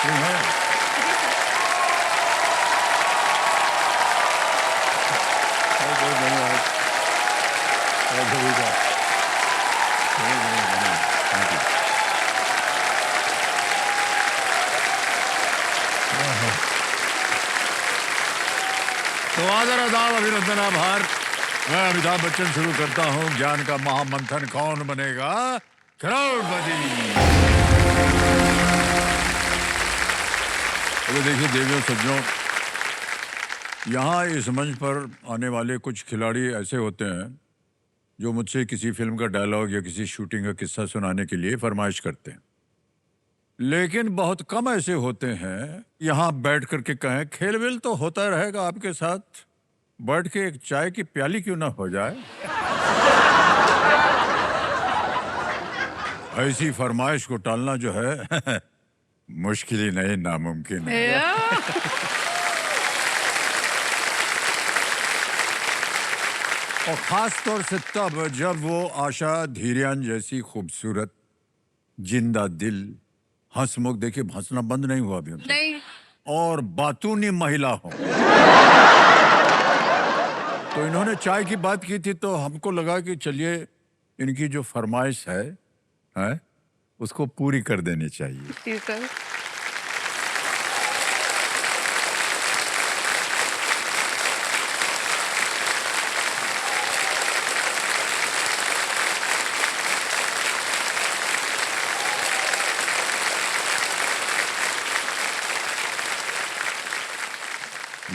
ठीक है। बहुत बहुत धन्यवाद। बहुत धन्यवाद। बहुत बहुत धन्यवाद। Thank you. तो आदर आदाब अभिनंदन आभार। मैं अमिताभ बच्चन शुरू करता हूँ ज्ञान का महामंथन। कौन बनेगा करोड़पति। अभी देखिए देवियों सज्जनों, यहाँ इस मंच पर आने वाले कुछ खिलाड़ी ऐसे होते हैं जो मुझसे किसी फिल्म का डायलॉग या किसी शूटिंग का किस्सा सुनाने के लिए फरमाइश करते हैं, लेकिन बहुत कम ऐसे होते हैं यहाँ बैठ करके कहें खेल वेल तो होता रहेगा आपके साथ, बैठ के एक चाय की प्याली क्यों ना हो जाए। ऐसी फरमाइश को टालना जो है मुश्किल ही नहीं नामुमकिन है। और खास तौर से तब जब वो आशा धीरियान जैसी खूबसूरत जिंदा दिल हंसमुख, देखिए हंसना बंद नहीं हुआ अभी उनसे, नहीं। और बातूनी महिला हो। तो इन्होंने चाय की बात की थी तो हमको लगा कि चलिए इनकी जो फरमाइश है उसको पूरी कर देनी चाहिए। जी सर।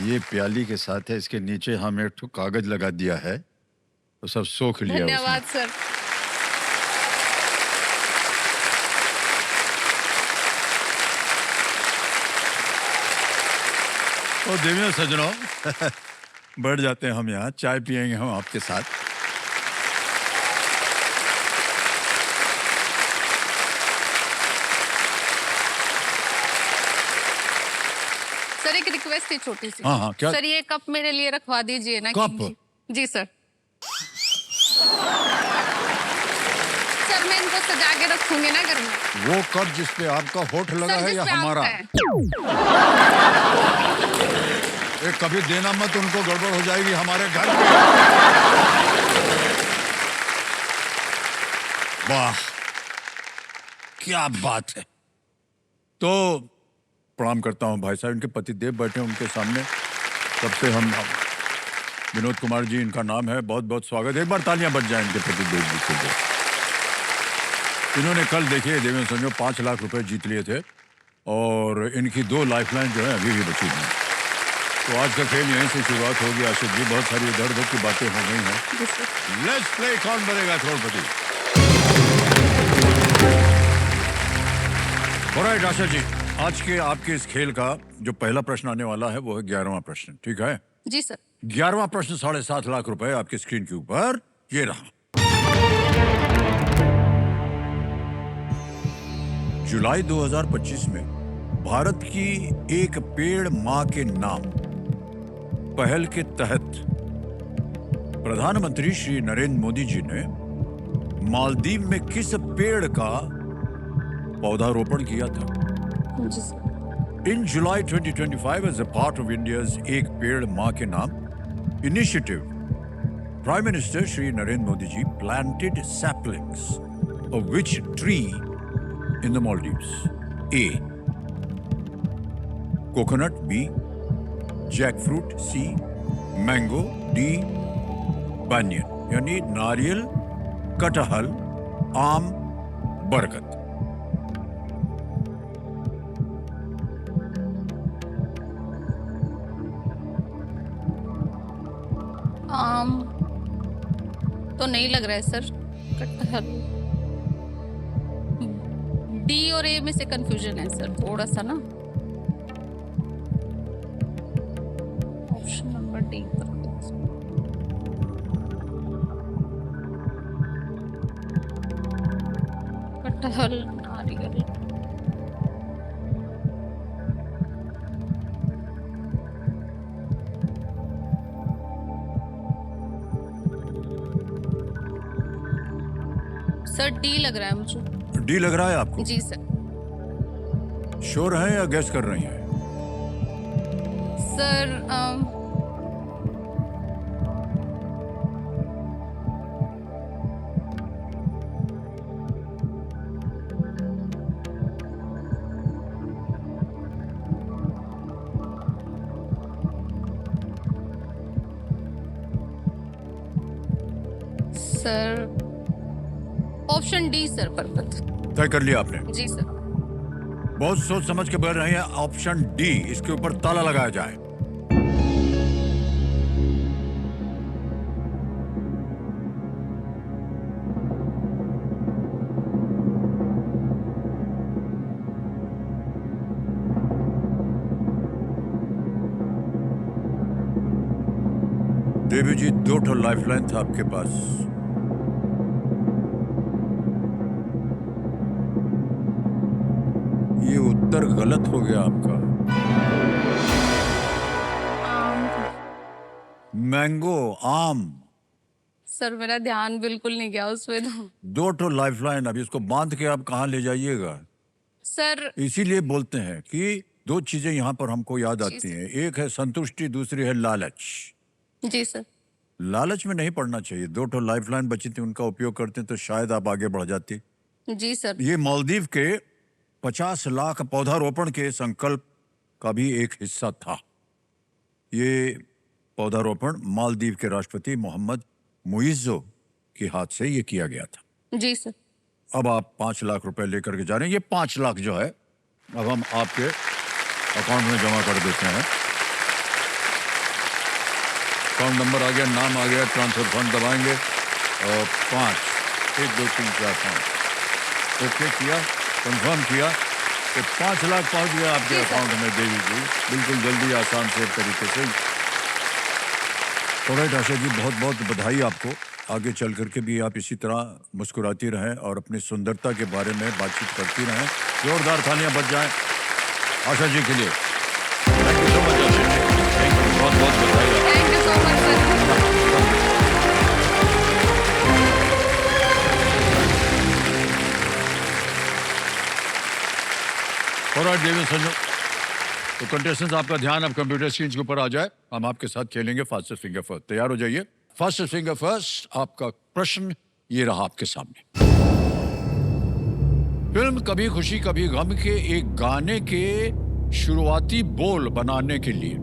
ये प्याली के साथ है, इसके नीचे हम एक कागज लगा दिया है तो सब सोख लिया। धन्यवाद सर। तो देवियों सज्जनों बैठ जाते हैं हम यहाँ, चाय पियेंगे हम आपके साथ। सर एक रिक्वेस्ट है छोटी सी। हाँ क्या सर ये कप मेरे लिए रखवा दीजिए ना। कप? जी सर। सर मैं इनको सजा के रखूंगी ना घर में। वो कप जिस पे आपका होठ लगा है या हमारा? एक कभी देना मत, उनको गड़बड़ हो जाएगी हमारे घर। वाह क्या बात है। तो प्रणाम करता हूं भाई साहब, इनके पतिदेव बैठे उनके सामने। सबसे हम विनोद कुमार जी इनका नाम है, बहुत बहुत स्वागत है। एक बार तालियां बज जाएं इनके पतिदेव जी के लिए। इन्होंने कल देखिए देवेंद्र संजो 5 लाख रुपए जीत लिए थे और इनकी 2 लाइफलाइन जो है अभी भी बची हुई। तो आज का खेल यहीं से शुरुआत होगी आशिक जी, बहुत सारी इधर उधर की बातें हो गई हैं। लेट्स प्ले कौन बनेगा करोड़पति। ऑलराइट आशा जी, आज के आपके इस खेल का जो पहला प्रश्न आने वाला है वो है 11वां प्रश्न, ठीक है? जी सर। 11वां प्रश्न 7.5 लाख रुपए आपकी स्क्रीन के ऊपर ये रहा। जुलाई 2025 में भारत की एक पेड़ मां के नाम पहल के तहत प्रधानमंत्री श्री नरेंद्र मोदी जी ने मालदीव में किस पेड़ का पौधारोपण किया था? जी sir. In July 2025, as a part of India's एक पेड़ मां के नाम initiative, Prime Minister Shri Narendra Modi ji planted saplings of which tree in the Maldives? A. Coconut. B. Jackfruit. C. Mango. D. Banyan. यानी नारियल, कटहल, आम, बरगद। आम तो नहीं लग रहा है सर। कटहल। डी और ए में से कंफ्यूजन है सर थोड़ा सा ना। ऑप्शन नंबर डी पर। कटहल, नारियल। सर डी लग रहा है मुझे। डी लग रहा है आपको? जी सर। श्योर हैं या गेस कर रही हैं? Sir sir option D sir पर्वत। तय कर लिया आपने? जी सर। बहुत सोच समझ के बोल रहे हैं। ऑप्शन डी, इसके ऊपर ताला लगाया जाए। देवी जी, 2 लाइफलाइन था आपके पास। ये उत्तर गलत हो गया आपका। मैंगो, आम। सर मेरा ध्यान बिल्कुल नहीं गया उसमें तो। 2 लाइफलाइन, अब इसको बांध के आप कहाँ ले जाइएगा? सर इसीलिए बोलते हैं कि 2 चीजें यहाँ पर हमको याद जी आती हैं। एक है संतुष्टि, दूसरी है लालच। जी सर। लालच में नहीं पड़ना चाहिए। 2 लाइफलाइन बची थी, उनका उपयोग करते तो शायद आप आगे बढ़ जाती। जी सर। ये मालदीव के 50 लाख पौधारोपण के संकल्प का भी एक हिस्सा था। ये पौधारोपण मालदीव के राष्ट्रपति मोहम्मद मुइज़्ज़ो के हाथ से ये किया गया था। जी सर। अब आप 5 लाख रुपए लेकर के जा रहे हैं। ये 5 लाख जो है अब हम आपके अकाउंट में जमा कर देते हैं। अकाउंट नंबर आ गया, नाम आ गया, ट्रांसफर फंड दबाएंगे और 5 1 2 3 4 5 ओके किया, कंफर्म किया तो 5 लाख पहुंच गया आपके अकाउंट में देवी जी, बिल्कुल जल्दी, आसान से तरीके से। तो राइट आशा जी, बहुत बहुत बधाई आपको। आगे चल करके भी आप इसी तरह मुस्कुराती रहें और अपनी सुंदरता के बारे में बातचीत करती रहें। जोरदार तालियां बज जाएं आशा जी के लिए। Thank you so much Asha ji, thank you, बहुत बहुत बधाई। Thank you so much sir. Alright Devi Sanju, तो कंटेस्टेंट्स आपका ध्यान अब कंप्यूटर स्क्रीन के ऊपर आ जाए। हम आपके साथ खेलेंगे फास्टेस्ट फिंगर फर्स्ट। तैयार हो जाइए। फास्टेस्ट फिंगर फर्स्ट, आपका प्रश्न ये रहा आपके सामने। फिल्म कभी खुशी कभी गम के एक गाने के शुरुआती बोल बनाने के लिए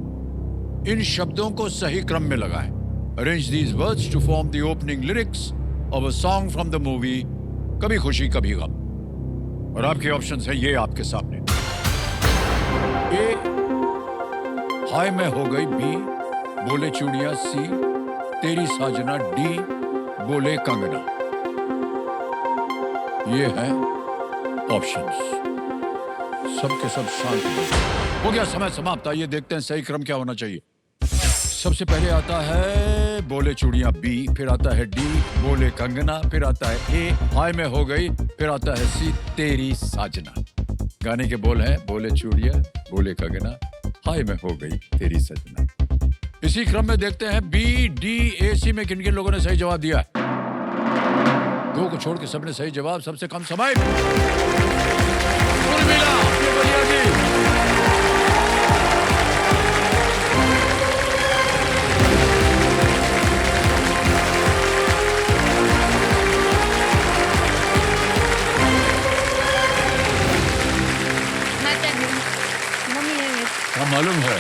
इन शब्दों को सही क्रम में लगाएं। Arrange these words to form the opening lyrics of a song from the movie Kabhi Khushi कभी गम। और आपके ऑप्शंस हैं ये आपके सामने। ए, हाय मैं हो गई। बी, बोले चूड़ियां। सी, तेरी साजना। डी, बोले कंगना। ये है ऑप्शंस। सबके सब शांत हो गया। समय समाप्त। आइए देखते हैं सही क्रम क्या होना चाहिए। सबसे पहले आता है बोले चूड़ियां बी, फिर आता है डी, बोले कंगना, फिर आता है ए, हाय मैं हो गई, फिर आता है सी, तेरी साजना। गाने के बोल हैं बोले चूड़ियां, बोले कंगना, हाय मैं हो गई तेरी सजना। इसी क्रम में देखते हैं बी, डी, ए, सी में किन किन लोगों ने सही जवाब दिया है। 2 को छोड़ के सबने सही जवाब। सबसे कम समय उर्मिला, बढ़िया जी। क्या मालूम है,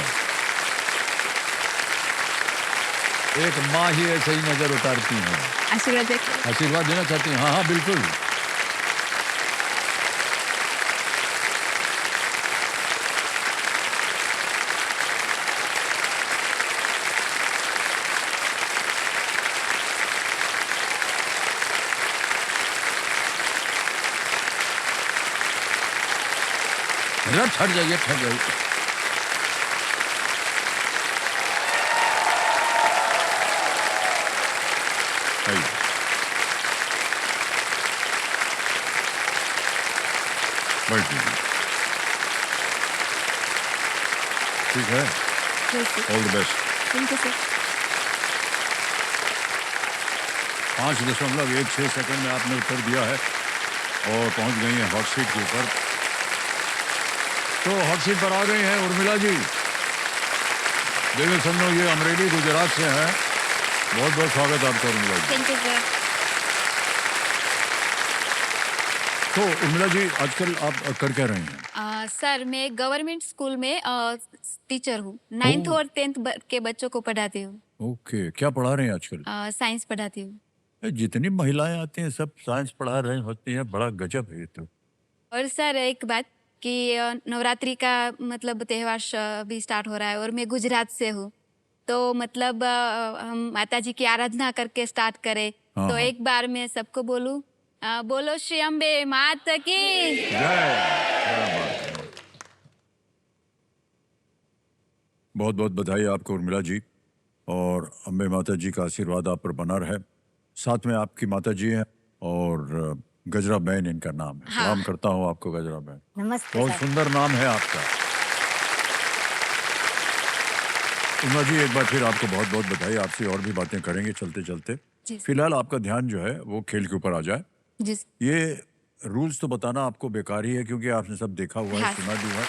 एक माँ ही ऐसे ही नजर उतारती है। आशीर्वाद देना चाहती हैं? हाँ हाँ बिल्कुल। ठहर जाइए, ठहर जाइए। ठीक है, all the best. Thank you sir. 5.16 second में आपने उत्तर दिया है और पहुंच गई है हॉट सीट के ऊपर। तो हॉट सीट पर आ गई हैं उर्मिला जी। देवी सन्नो ये अमरेली गुजरात से हैं। बहुत बहुत स्वागत है आपका Urmila ji. Thank you sir. तो उर्मिला जी आजकल आप कर क्या रही हैं? सर मैं गवर्नमेंट स्कूल में टीचर हूँ। 9th और 10th के बच्चों को पढ़ाती हूँ। ओके, क्या पढ़ा रहे हैं आजकल? साइंस पढ़ाती हूँ। जितनी महिलाएं आती हैं सब साइंस पढ़ा रही होती हैं, बड़ा गजब है ये तो। और सर एक बात कि नवरात्रि का मतलब त्योहार भी स्टार्ट हो रहा है और मैं गुजरात से हूँ, तो मतलब हम माता जी की आराधना करके स्टार्ट करें। हाँ, तो हाँ। एक बार मैं सबको बोलूँ, बोलो श्री अम्बे मात की। जय। क्या बात है। बहुत बहुत बधाई आपको उर्मिला जी, और अम्बे माता जी का आशीर्वाद आप पर बना रहे। साथ में आपकी माता जी हैं और गजरा बहन इनका नाम है। हाँ। प्रणाम करता हूँ आपको गजरा बहन। नमस्ते बहुत सर। सुंदर नाम है आपका। उर्मिला जी एक बार फिर आपको बहुत बहुत बधाई। आपसे और भी बातें करेंगे चलते चलते। जी। फिलहाल आपका ध्यान जो है वो खेल के ऊपर आ जाए। जी। ये रूल्स तो बताना आपको बेकार ही है क्योंकि आपने सब देखा हुआ है, हाँ। सुना भी हुआ है।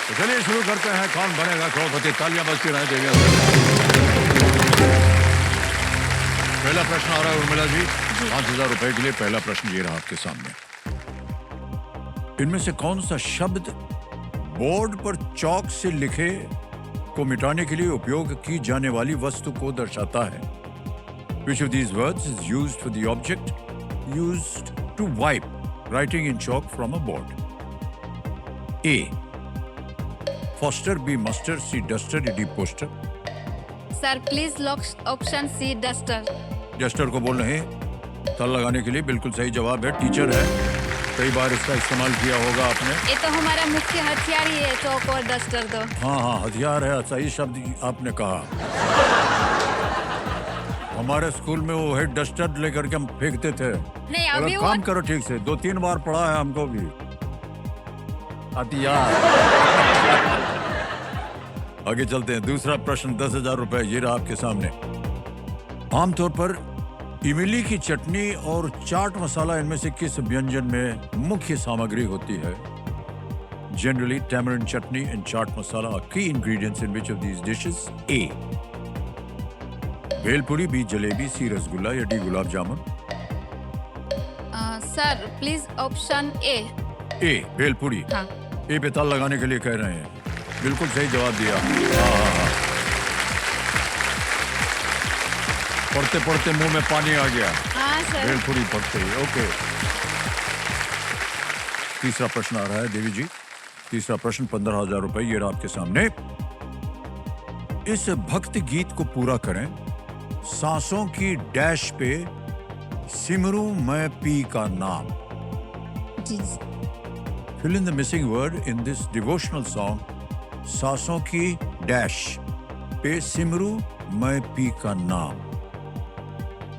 तो चलिए शुरू करते हैं। कौन बनेगा करोड़पति? तालियां बजती रहे देविया। पहला प्रश्न आ रहा है उर्मिला जी। 5,000 रुपए के लिए पहला प्रश्न ये रहा आपके सामने। इनमें से कौन सा शब्द बोर्ड पर चौक से लिखे को मिटाने के लिए उपयोग की जाने वाली वस्तु को दर्शाता है? Which of these words is used for the object used to wipe writing in chalk from a board? A. Foster, B. Muster, C. Duster, D. Poster. Sir please lock option C duster. Duster को बोल रहे हैं तल लगाने के लिए। बिल्कुल सही जवाब है। टीचर है, कई बार इसका इस्तेमाल किया होगा आपने। ये तो हमारा मुख्य हथियार ही है, चौक और डस्टर तो। हाँ हाँ, हथियार है, सही शब्द आपने कहा। हमारे स्कूल में वो है डस्टर लेकर के हम फेंकते थे। नहीं अगर अभी वो काम करो ठीक से। 2-3 बार पढ़ा है हमको भी हथियार। आगे चलते हैं। दूसरा प्रश्न 10,000 रुपए ये रहा आपके सामने। आमतौर पर इमली की चटनी और चाट मसाला इनमें से किस व्यंजन में मुख्य सामग्री होती है? Generally, tamarind chutney and chaat masala are key ingredients in which of these dishes? A. Bhelpuri, B. Jalebi, C. Rasgulla या D. Gulab jamun? Sir please option A. A. Bhelpuri. हाँ। ए पे ताल लगाने के लिए कह रहे हैं। बिल्कुल सही जवाब दिया। हाँ। पढ़ते पढ़ते मुंह में पानी आ गया। हाँ सर। भेलपुरी पढ़ते ही। ओके। तीसरा प्रश्न आ रहा है देवी जी। तीसरा प्रश्न 15,000 रुपए ये रहा आपके सामने। इस भक्ति गीत को पूरा करें। सांसों की डैश पे सिमरू मैं पी का नाम। जी। Fill in the missing word in this devotional song. सांसों की डैश पे सिमरू मैं पी का नाम।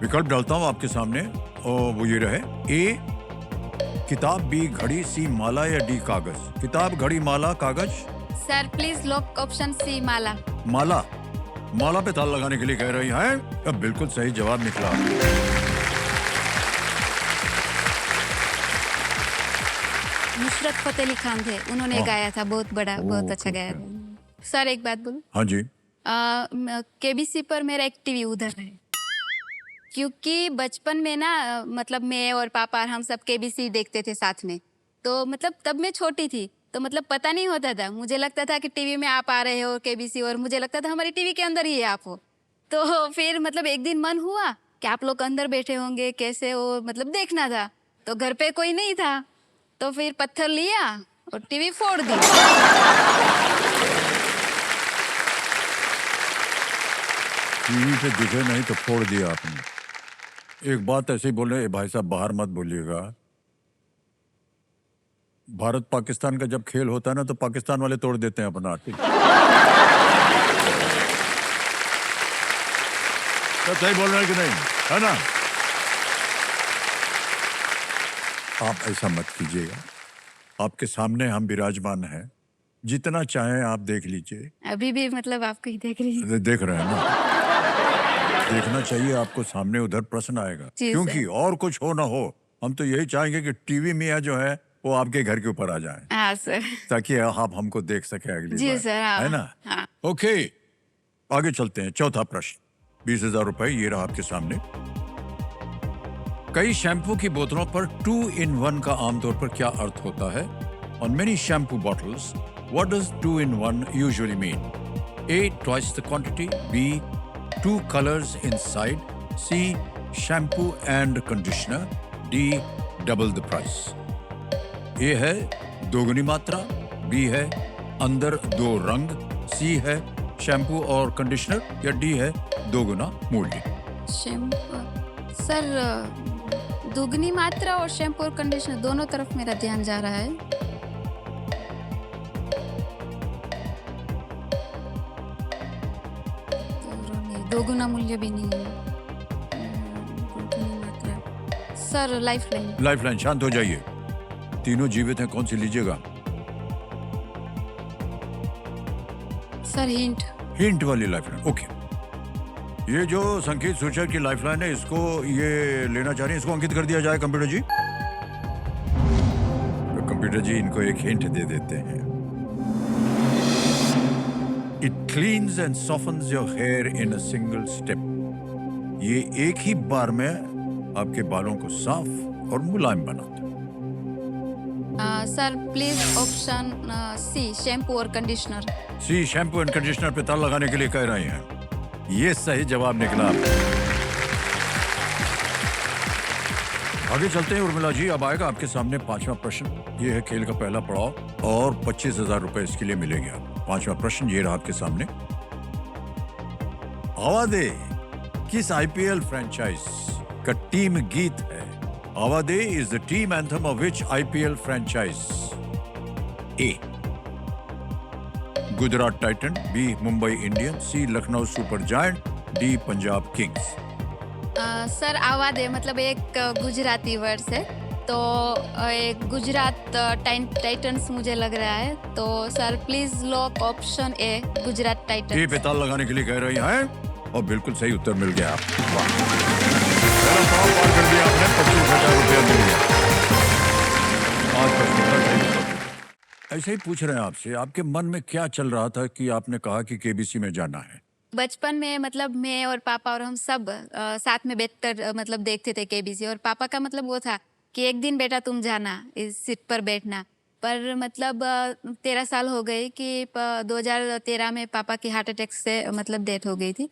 विकल्प डालता हूं आपके सामने और वो ये रहे। ए किताब, बी घड़ी, सी माला या डी कागज? किताब, घड़ी, माला, कागज? Sir please lock option C माला। माला। माला पे ताल लगाने के लिए कह रही हैं। अब बिल्कुल सही जवाब निकला। नुसरत फतेह अली खान थे, उन्होंने हाँ। गाया था। बहुत बड़ा, बहुत अच्छा गाया था। सर एक बात बोलूं, हाँ जी। केबीसी पर मेरा एक टीवी उधर है, क्योंकि बचपन में ना मतलब मैं और पापा हम सब केबीसी देखते थे साथ में। तो मतलब तब मैं छोटी थी, तो मतलब पता नहीं होता था। मुझे लगता था कि टीवी में आप आ रहे हो केबीसी, और मुझे लगता था हमारी टीवी के अंदर ही आप हो। तो फिर मतलब एक दिन मन हुआ कि आप लोग अंदर बैठे होंगे, कैसे हो, मतलब देखना था। तो घर पे कोई नहीं था, तो फिर पत्थर लिया और टीवी फोड़ दी। टीवी पे दिखे नहीं तो फोड़ दिया आपने। एक बात ऐसे ही बोल रहे भाई साहब, बाहर मत बोलिएगा। भारत पाकिस्तान का जब खेल होता है ना तो पाकिस्तान वाले तोड़ देते हैं अपना। ठीक तो सही बोल रहे हैं कि नहीं, है ना? आप ऐसा मत कीजिएगा। आपके सामने हम विराजमान हैं, जितना चाहें आप देख लीजिए। अभी भी मतलब आपको ही देख रही हूँ। देख रहे हैं ना? देखना चाहिए आपको। सामने उधर प्रश्न आएगा, जी क्योंकि सर। और कुछ हो ना हो, हम तो यही चाहेंगे कि टीवी मियाँ जो है वो आपके घर के ऊपर आ जाए, हाँ सर। ताकि आप हमको देख सके अगली जी बार, सर, हाँ। है ना? हाँ। ओके, आगे चलते हैं। चौथा प्रश्न, 20,000 रुपए ये रहा आपके सामने। कई शैम्पू की बोतलों पर 2 in 1 का आमतौर पर क्या अर्थ होता है? On many shampoo bottles, what does 2 in 1 usually mean? A. Twice the quantity. B. 2 colors inside. C. Shampoo and conditioner. D. Double the price. A है दोगुनी मात्रा, B है अंदर 2 रंग, C है शैम्पू और कंडीशनर, या D है दोगुना मूल्य। शैम्पू सर, दुगनी मात्रा और शैम्पू और कंडीशनर दोनों तरफ मेरा ध्यान जा रहा है। दोगुना मूल्य भी नहीं है। दुगनी मात्रा सर, लाइफलाइन। लाइफलाइन, शांत हो जाइए। तीनों जीवित हैं, कौन सी लीजिएगा? Sir hint. हिंट वाली लाइफलाइन, ओके। ये जो संकेत सूचक की लाइफलाइन है, इसको ये लेना चाह रही हैं, इसको अंकित कर दिया जाए कंप्यूटर जी। तो कंप्यूटर जी इनको एक हिंट दे देते हैं। It cleans and softens your hair in a single step. ये एक ही बार में आपके बालों को साफ और मुलायम बनाता है। Sir please option C, shampoo और conditioner. C, shampoo and conditioner पे ताला लगाने के लिए कह रही हैं। ये सही जवाब निकला। आगे चलते हैं उर्मिला जी, अब आएगा आपके सामने 5वां प्रश्न। ये है खेल का पहला पड़ाव और 25,000 रुपए इसके लिए मिलेंगे आपको। 5वां प्रश्न ये रहा आपके सामने। आवादे किस आईपीएल फ्रेंचाइज का टीम गीत है? Aavade is the team anthem of which IPL franchise? A. Gujarat titan, B. Mumbai Indians, C. Lucknow super giant, D. Punjab kings. Sir Aavade मतलब एक गुजराती वर्ड है, तो एक गुजरात टाइटंस मुझे लग रहा है, तो sir please lock option A, Gujarat Titans. ये पे ताला लगाने के लिए कह रही हैं और बिल्कुल सही उत्तर मिल गया आपको। वाह, पहला सवाल पार कर दिया आपने, 25,000 रुपया मिल गया। आज प्रश्न का सही उत्तर। ऐसे ही पूछ रहे हैं आपसे, आपके मन में क्या चल रहा था कि आपने कहा कि केबीसी में जाना है? बचपन में मतलब मैं और पापा और हम सब साथ में बैठकर मतलब देखते थे केबीसी, और पापा का मतलब वो था कि एक दिन बेटा तुम जाना, इस सीट पर बैठना। पर मतलब 13 साल हो गए कि 2013 में पापा की हार्ट अटैक से मतलब डेथ हो गई थी।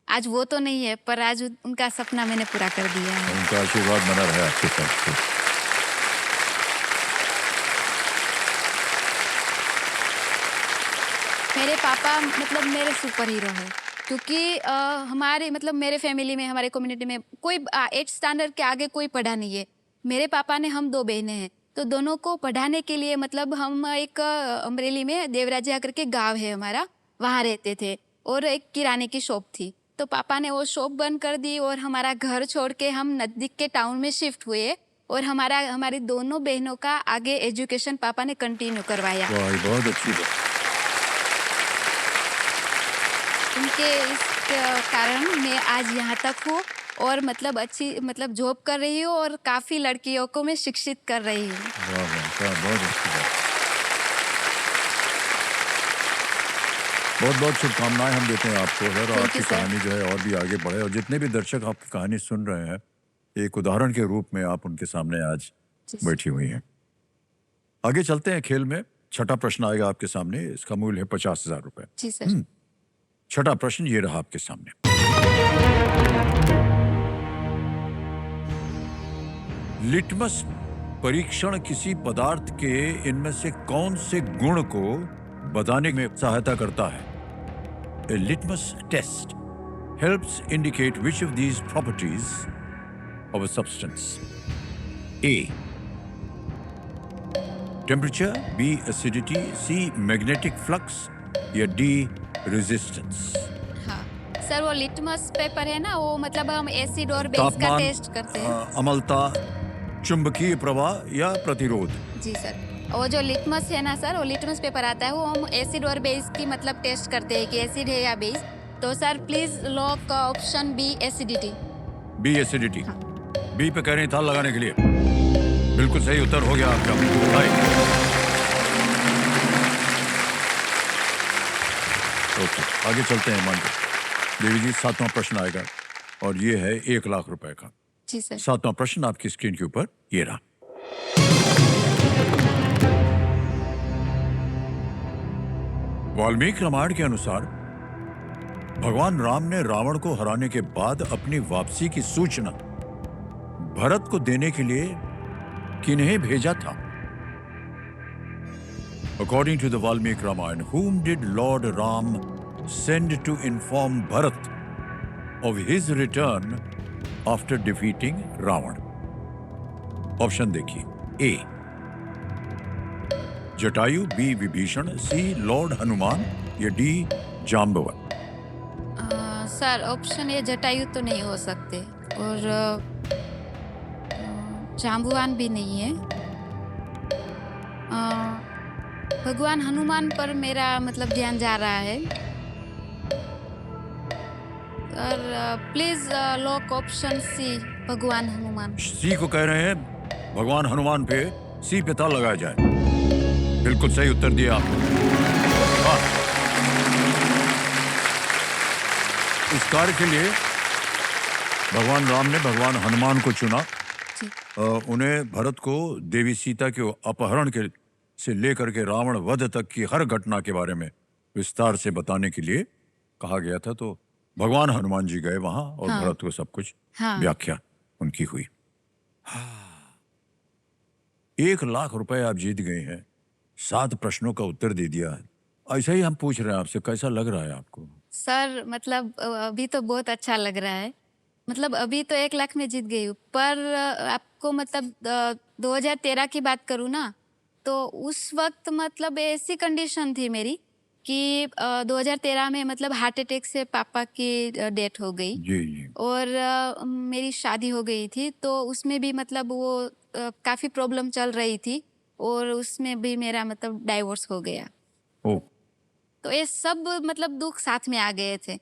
आज वो तो नहीं है, पर आज उनका सपना मैंने पूरा कर दिया है। उनका आशीर्वाद बना रहे आपके साथ। मेरे पापा मतलब मेरे सुपर हीरो है, क्योंकि हमारे मतलब मेरे फैमिली में, हमारे कम्युनिटी में कोई 8th स्टैंडर्ड के आगे कोई पढ़ा नहीं है। मेरे पापा ने, हम 2 बहनें हैं, तो दोनों को पढ़ाने के लिए मतलब हम एक अमरेली में देवराजिया करके गांव है हमारा, वहाँ रहते थे, और एक किराने की शॉप थी। तो पापा ने वो शॉप बंद कर दी और हमारा घर छोड़ के हम नज़दीक के टाउन में शिफ्ट हुए, और हमारी दोनों बहनों का आगे एजुकेशन पापा ने कंटिन्यू करवाया। बहुत अच्छी बात। उनके इस कारण मैं आज यहाँ तक हूँ, और मतलब अच्छी मतलब जॉब कर रही हूँ, और काफ़ी लड़कियों को मैं शिक्षित कर रही हूँ। बहुत अच्छी बात। बहुत बहुत शुभकामनाएं हम देते हैं आपको सर, और आपकी कहानी जो है और भी आगे बढ़े, और जितने भी दर्शक आपकी कहानी सुन रहे हैं, एक उदाहरण के रूप में आप उनके सामने आज बैठी हुई हैं। आगे चलते हैं खेल में। 6ठा प्रश्न आएगा आपके सामने, इसका मूल्य है 50,000 रुपए। जी सर। 6ठा प्रश्न ये रहा आपके सामने। लिटमस परीक्षण किसी पदार्थ के इनमें से कौन से गुण को बताने में सहायता करता है? A litmus test helps indicate which of these properties of a substance. A. Temperature, B. Acidity, C. Magnetic flux, या D. Resistance. हाँ सर, वो लिटमस पेपर है ना, वो मतलब हम एसिड और बेस का टेस्ट करते हैं। अम्लता, चुंबकीय प्रवाह या प्रतिरोध। जी सर, वो जो लिटमस है ना सर, वो लिटमस पेपर आता है, वो हम एसिड और बेस की मतलब टेस्ट करते हैं कि एसिड है या बेस। तो sir please lock option B, acidity. B acidity. B पे कह रही था लगाने के लिए। बिल्कुल सही उत्तर हो गया आपका। भाई ओके, आगे चलते हैं। मान देवी जी, 7वां प्रश्न आएगा और ये है 1 लाख रुपए का। जी सर। 7वां प्रश्न आपकी स्क्रीन के ऊपर ये रहा। वाल्मीकि रामायण के अनुसार भगवान राम ने रावण को हराने के बाद अपनी वापसी की सूचना भरत को देने के लिए किन्हें भेजा था? According to the Valmiki Ramayana, whom did Lord Ram send to inform Bharat of his return after defeating Ravan? Option देखिए। A Jatayu, B Vibhishan, C lord Hanuman या D Jambavan. Sir option A Jatayu तो नहीं हो सकते और जाम्बुवान भी नहीं है। भगवान हनुमान पर मेरा मतलब ध्यान जा रहा है। और प्लीज लॉक ऑप्शन सी, भगवान हनुमान। सी को कह रहे हैं भगवान हनुमान पे सी पे ताला लगाया जाए। बिल्कुल सही उत्तर दिया आपने। इस कार्य के लिए भगवान राम ने भगवान हनुमान को चुना। उन्हें भरत को देवी सीता के अपहरण के से लेकर के रावण वध तक की हर घटना के बारे में विस्तार से बताने के लिए कहा गया था। तो भगवान हनुमान जी गए वहां और भरत को सब कुछ व्याख्या उनकी हुई। 1 लाख रुपए आप जीत गए हैं। 7 प्रश्नों का उत्तर दे दिया है। ऐसा ही हम पूछ रहे हैं आपसे, कैसा लग रहा है आपको? सर मतलब अभी तो बहुत अच्छा लग रहा है। मतलब अभी तो 1 लाख में जीत गई हूँ, पर आपको मतलब 2013 की बात करूँ ना, तो उस वक्त मतलब ऐसी कंडीशन थी मेरी कि 2013 में मतलब हार्ट अटैक से पापा की डेथ हो गई। जी। और मेरी शादी हो गई थी, तो उसमें भी मतलब वो काफ़ी प्रॉब्लम चल रही थी और उसमें भी मेरा मतलब डाइवोर्स हो गया। ओ। तो ये सब मतलब दुख साथ में आ गए थे।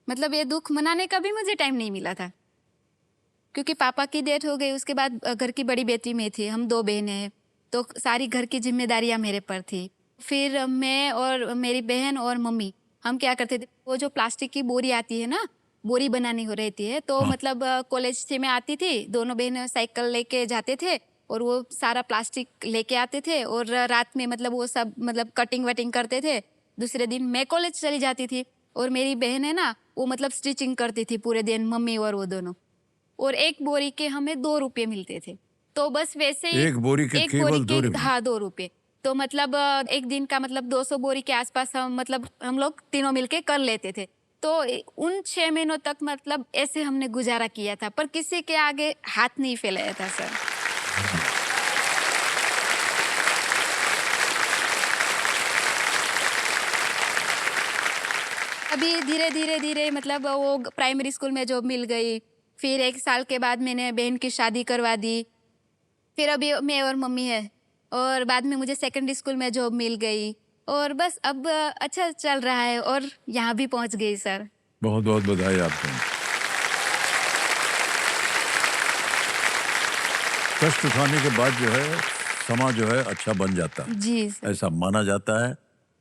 मतलब ये दुख मनाने का भी मुझे टाइम नहीं मिला था, क्योंकि पापा की डेथ हो गई। उसके बाद घर की बड़ी बेटी में थी, हम 2 बहनें हैं, तो सारी घर की जिम्मेदारियां मेरे पर थी। फिर मैं और मेरी बहन और मम्मी हम क्या करते थे, वो जो प्लास्टिक की बोरी आती है ना, बोरी बनानी हो रहती है, तो मतलब कॉलेज से मैं आती थी, दोनों बहनें साइकिल लेके जाते थे और वो सारा प्लास्टिक लेके आते थे और रात में मतलब वो सब मतलब कटिंग वटिंग करते थे। दूसरे दिन मैं कॉलेज चली जाती थी और मेरी बहन है ना, वो मतलब स्टिचिंग करती थी पूरे दिन, मम्मी और वो दोनों। और एक बोरी के हमें 2 रुपये मिलते थे। तो बस वैसे ही एक बोरी के केवल 2 रुपये? हाँ, 2 रुपये। तो मतलब एक दिन का मतलब 200 बोरी के आसपास हम लोग तीनों मिलके कर लेते थे। तो उन 6 महीनों तक मतलब ऐसे हमने गुजारा किया था, पर किसी के आगे हाथ नहीं फैलाया था सर। अभी धीरे धीरे मतलब वो प्राइमरी स्कूल में जॉब मिल गई। फिर 1 साल के बाद मैंने बहन की शादी करवा दी। फिर अभी मैं और मम्मी है और बाद में मुझे सेकेंडरी स्कूल में जॉब मिल गई और बस अब अच्छा चल रहा है और यहाँ भी पहुँच गई सर। बहुत बहुत बधाई आपको। कष्ट उठाने के बाद जो है समा जो है अच्छा बन जाता है। जी सर। ऐसा माना जाता है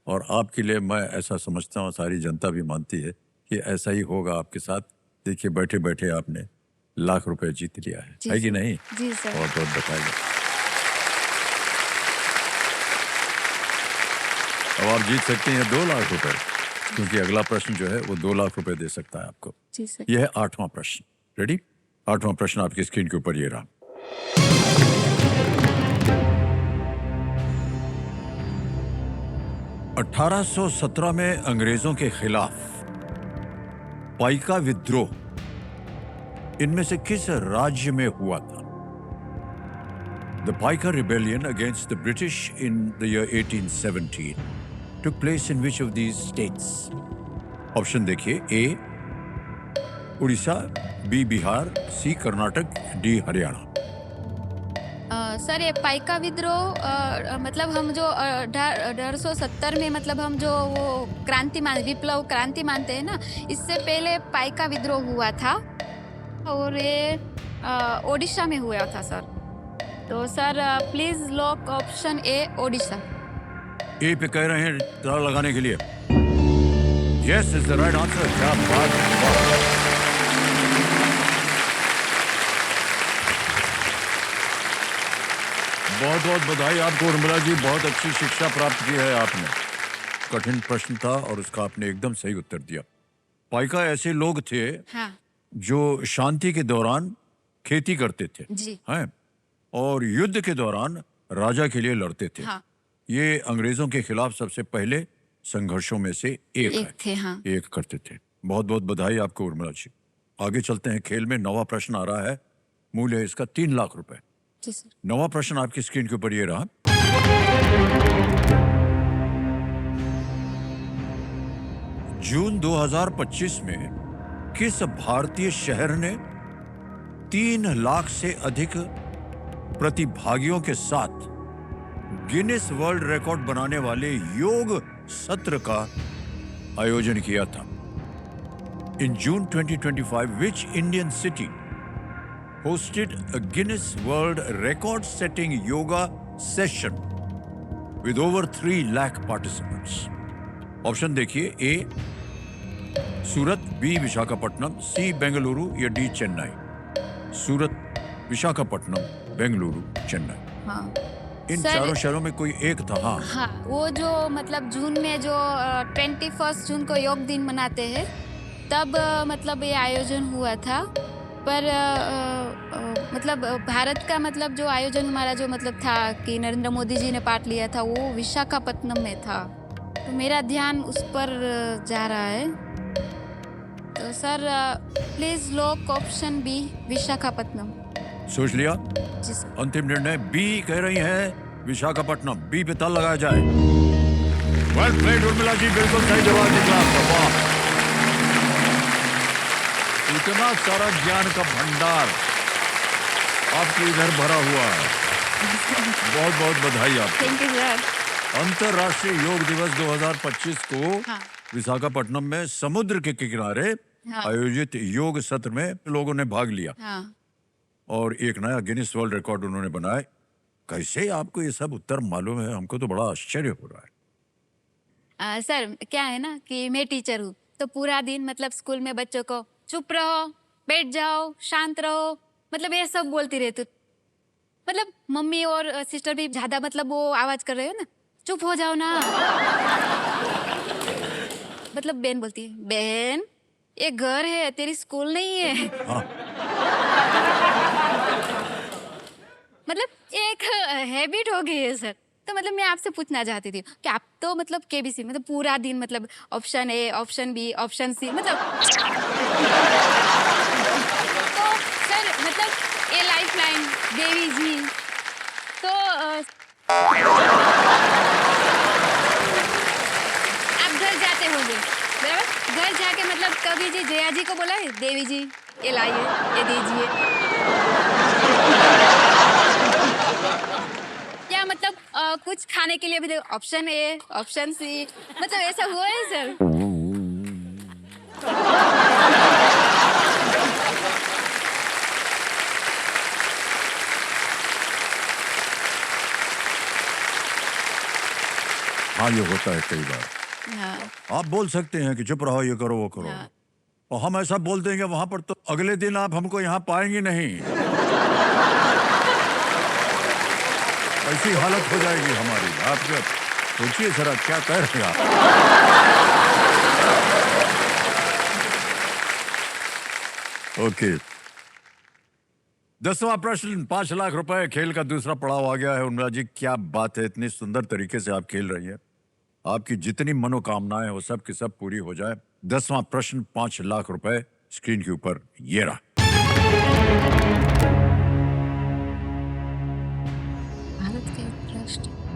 और आपके लिए मैं ऐसा समझता हूँ, सारी जनता भी मानती है कि ऐसा ही होगा आपके साथ। देखिए बैठे बैठे आपने लाख रुपए जीत लिया है कि नहीं? जी सर। बहुत बहुत बताइए। अब आप जीत सकते हैं 2 लाख रुपए, क्योंकि अगला प्रश्न जो है वो 2 लाख रुपए दे सकता है आपको। जी सर। यह है 8वां प्रश्न। रेडी? 8वां प्रश्न आपकी स्क्रीन के ऊपर ये रहा। 1817 में अंग्रेजों के खिलाफ पाइका विद्रोह इनमें से किस राज्य में हुआ था? The Paika rebellion against the British in the year 1817 took place in which of these states? Option देखिए। ए उड़ीसा, बी बिहार, सी कर्नाटक, डी हरियाणा। सर ये पाइका विद्रोह मतलब हम जो 1870 में मतलब हम जो वो क्रांति विप्लव क्रांति मानते हैं ना, इससे पहले पाइका विद्रोह हुआ था और ये ओडिशा में हुआ था सर। तो sir please lock option A Odisha. A पे कह रहे हैं ताला लगाने के लिए। Yes is the right answer. क्या बात है, वाह। बहुत बहुत बधाई आपको उर्मिला जी, बहुत अच्छी शिक्षा प्राप्त की है आपने। कठिन प्रश्न था और उसका आपने एकदम सही उत्तर दिया। पाइका ऐसे लोग थे हाँ जो शांति के दौरान खेती करते थे, जी। हैं, और युद्ध के दौरान राजा के लिए लड़ते थे। हाँ ये अंग्रेजों के खिलाफ सबसे पहले संघर्षों में से एक एक है। थे। हाँ एक करते थे। बहुत बहुत बधाई आपको उर्मिला जी। आगे चलते हैं, खेल में नवा प्रश्न आ रहा है। मूल्य है इसका 3 लाख रुपए। जी सर। नवा प्रश्न आपकी स्क्रीन के ऊपर ये रहा। जून 2025 में किस भारतीय शहर ने 3 लाख से अधिक प्रतिभागियों के साथ गिनीज वर्ल्ड रिकॉर्ड बनाने वाले योग सत्र का आयोजन किया था? इन जून 2025, which Indian city hosted a Guinness World Record-setting yoga session with over 3 lakh participants? Option देखिए। ए सूरत, बी विशाखापट्टनम, सी बेंगलुरु या डी चेन्नई। सूरत, विशाखापट्टनम, बेंगलुरु, चेन्नई। हाँ इन सर, चारों शहरों में कोई एक था। हाँ हाँ वो जो मतलब जून में जो 21 जून को योग दिन मनाते हैं, तब मतलब ये आयोजन हुआ था। पर मतलब भारत का मतलब जो आयोजन हमारा जो मतलब था कि नरेंद्र मोदी जी ने पार्ट लिया था, वो विशाखापट्टनम में था। तो मेरा ध्यान उस पर जा रहा है। तो sir please lock option B Visakhapatnam. सोच लिया? जी सर। अंतिम निर्णय बी कह रही हैं, विशाखापट्टनम। बी पे ताला लगाया जाए। वेल प्लेड उर्मिला जी, बिल्कुल सही जवाब निकला आपका। वाह, इतना सारा ज्ञान का भंडार आपके इधर भरा हुआ है। बहुत बहुत बधाई आपको। Thank you sir. अंतर्राष्ट्रीय योग दिवस 2025 को हाँ विशाखापट्टनम में समुद्र के किनारे हाँ आयोजित योग सत्र में लोगों ने भाग लिया हाँ। और एक नया गिनीज वर्ल्ड रिकॉर्ड उन्होंने बनाया। कैसे आपको ये सब उत्तर मालूम है? हमको तो बड़ा आश्चर्य हो रहा है। सर क्या है ना कि मैं टीचर हूँ, तो पूरा दिन मतलब स्कूल में बच्चों को चुप रहो, बैठ जाओ, शांत रहो, मतलब ये सब बोलती रहती। मतलब मम्मी और सिस्टर भी ज्यादा मतलब वो आवाज कर रहे हो ना, चुप हो जाओ ना। मतलब बहन बोलती है, बहन ये घर है, तेरी स्कूल नहीं है। हाँ, मतलब एक हैबिट हो गई है सर। तो मतलब मैं आपसे पूछना चाहती थी कि आप तो मतलब केबीसी मतलब पूरा दिन मतलब option A, option B, option C, मतलब तो सर मतलब ए लाइफलाइन, देवी जी, तो आप घर जाते होंगे बराबर? घर जाके मतलब कभी जी जया जी को बोला है, देवी जी ये लाइए, ये दीजिए, या मतलब कुछ खाने के लिए भी ऑप्शन ए, ऑप्शन सी, मतलब ऐसा हुआ है सर? हाँ, ये होता है कई बार। हाँ आप बोल सकते हैं कि चुप रहो, ये करो, वो करो, हाँ। और हम ऐसा बोल देंगे वहां पर तो अगले दिन आप हमको यहाँ पाएंगे नहीं। ऐसी हालत हो जाएगी हमारी। आप जब सोचिए जरा क्या कह रहे हैं आप। ओके, 10वां प्रश्न, 5 लाख रुपए। खेल का दूसरा पड़ाव आ गया है। उर्मिला जी, क्या बात है, इतनी सुंदर तरीके से आप खेल रही हैं। आपकी जितनी मनोकामनाएं वो सब की सब पूरी हो जाए। 10वां प्रश्न, 5 लाख रुपए स्क्रीन के ऊपर ये रहा।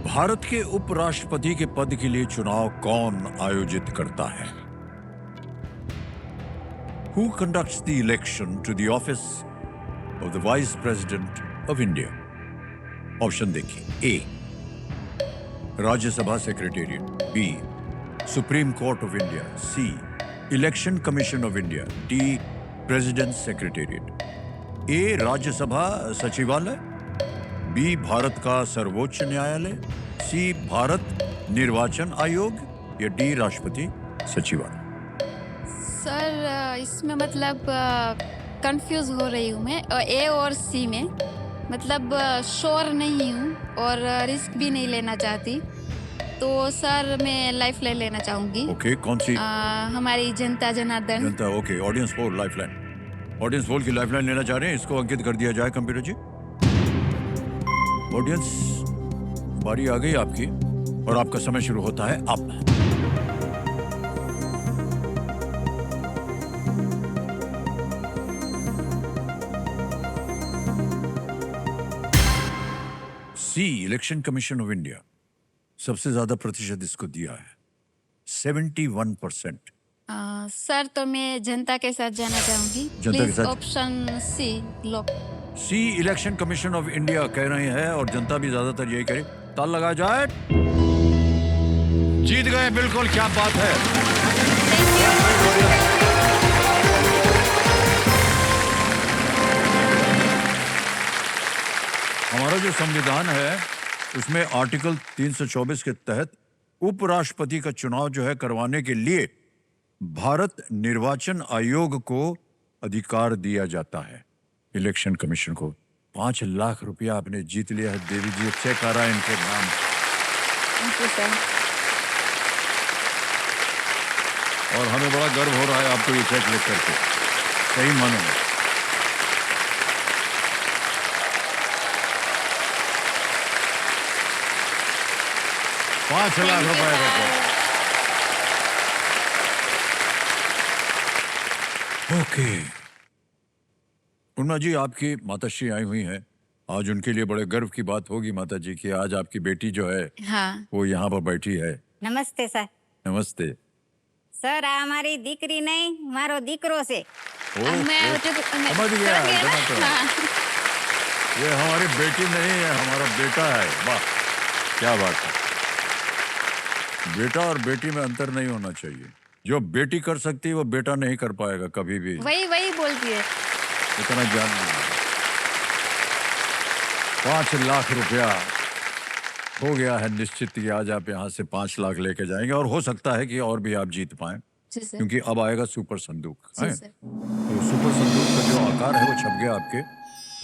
भारत के उपराष्ट्रपति के पद के लिए चुनाव कौन आयोजित करता है? Who conducts the election to the office of the Vice President of India? Option देखिए। A Rajya Sabha secretariat, B supreme court of India, C election commission of India, D president secretariat. A Rajya Sabha सचिवालय, बी भारत का सर्वोच्च न्यायालय, सी भारत निर्वाचन आयोग या D राष्ट्रपति सचिवालय? सर इसमें मतलब कंफ्यूज हो रही हूँ मैं ए और सी में, मतलब श्योर नहीं हूँ और रिस्क भी नहीं लेना चाहती, तो सर मैं लाइफ लाइन लेना चाहूंगी। ओके, कौन सी? हमारी जनता जनार्दन। जनता, okay. Audience poll lifeline, audience poll की लाइफलाइन लेना चाह रहे हैं, इसको अंकित कर दिया जाए कंप्यूटर जी। ऑडियंस, बारी आ गई आपकी और आपका समय शुरू होता है अब। सी, इलेक्शन कमीशन ऑफ इंडिया, सबसे ज्यादा प्रतिशत इसको दिया है, 71%। सर तो मैं जनता के साथ जाना चाहूंगी। जनता के प्लीज साथ? Option C lock. C, election commission of India कह रहे हैं और जनता भी ज्यादातर यही करे। ताल लगा जाए। जीत गए, बिल्कुल, क्या बात है। हमारा जो संविधान है उसमें आर्टिकल 324 के तहत उपराष्ट्रपति का चुनाव जो है करवाने के लिए भारत निर्वाचन आयोग को अधिकार दिया जाता है। इलेक्शन कमीशन को 5 लाख रुपया आपने जीत लिया है देवी जी। चेक आ रहा है इनके नाम। Thank you sir. और हमें बड़ा गर्व हो रहा है आपको ये चेक लिख करके, सही मानो में। $5 लाख रुपए। ओके, उन्मा जी, आपकी माताश्री आई हुई हैं। आज उनके लिए बड़े गर्व की बात होगी माता जी की आज आपकी बेटी जो है हाँ। वो यहाँ पर बैठी है। નમસ્તે સર नमस्ते। સર આ અમારી દીકરી નહીં મારો દીકરો છે मैं समझ गया, समझ गया। हाँ। ये हमारी बेटी नहीं है, हमारा बेटा है। वाह, क्या बात है। बेटा और बेटी में अंतर नहीं होना चाहिए। जो बेटी कर सकती है वो बेटा नहीं कर पाएगा कभी भी। वही वही बोलती है। इतना ज्ञान नहीं है। 5 लाख रुपया हो गया है निश्चित कि आज आप यहाँ से 5 लाख लेके जाएंगे और हो सकता है कि और भी आप जीत पाएं, जी सर। क्योंकि अब आएगा सुपर संदूक। जी हैं? सर। तो सुपर संदूक का जो आकार है वो छप गया आपके।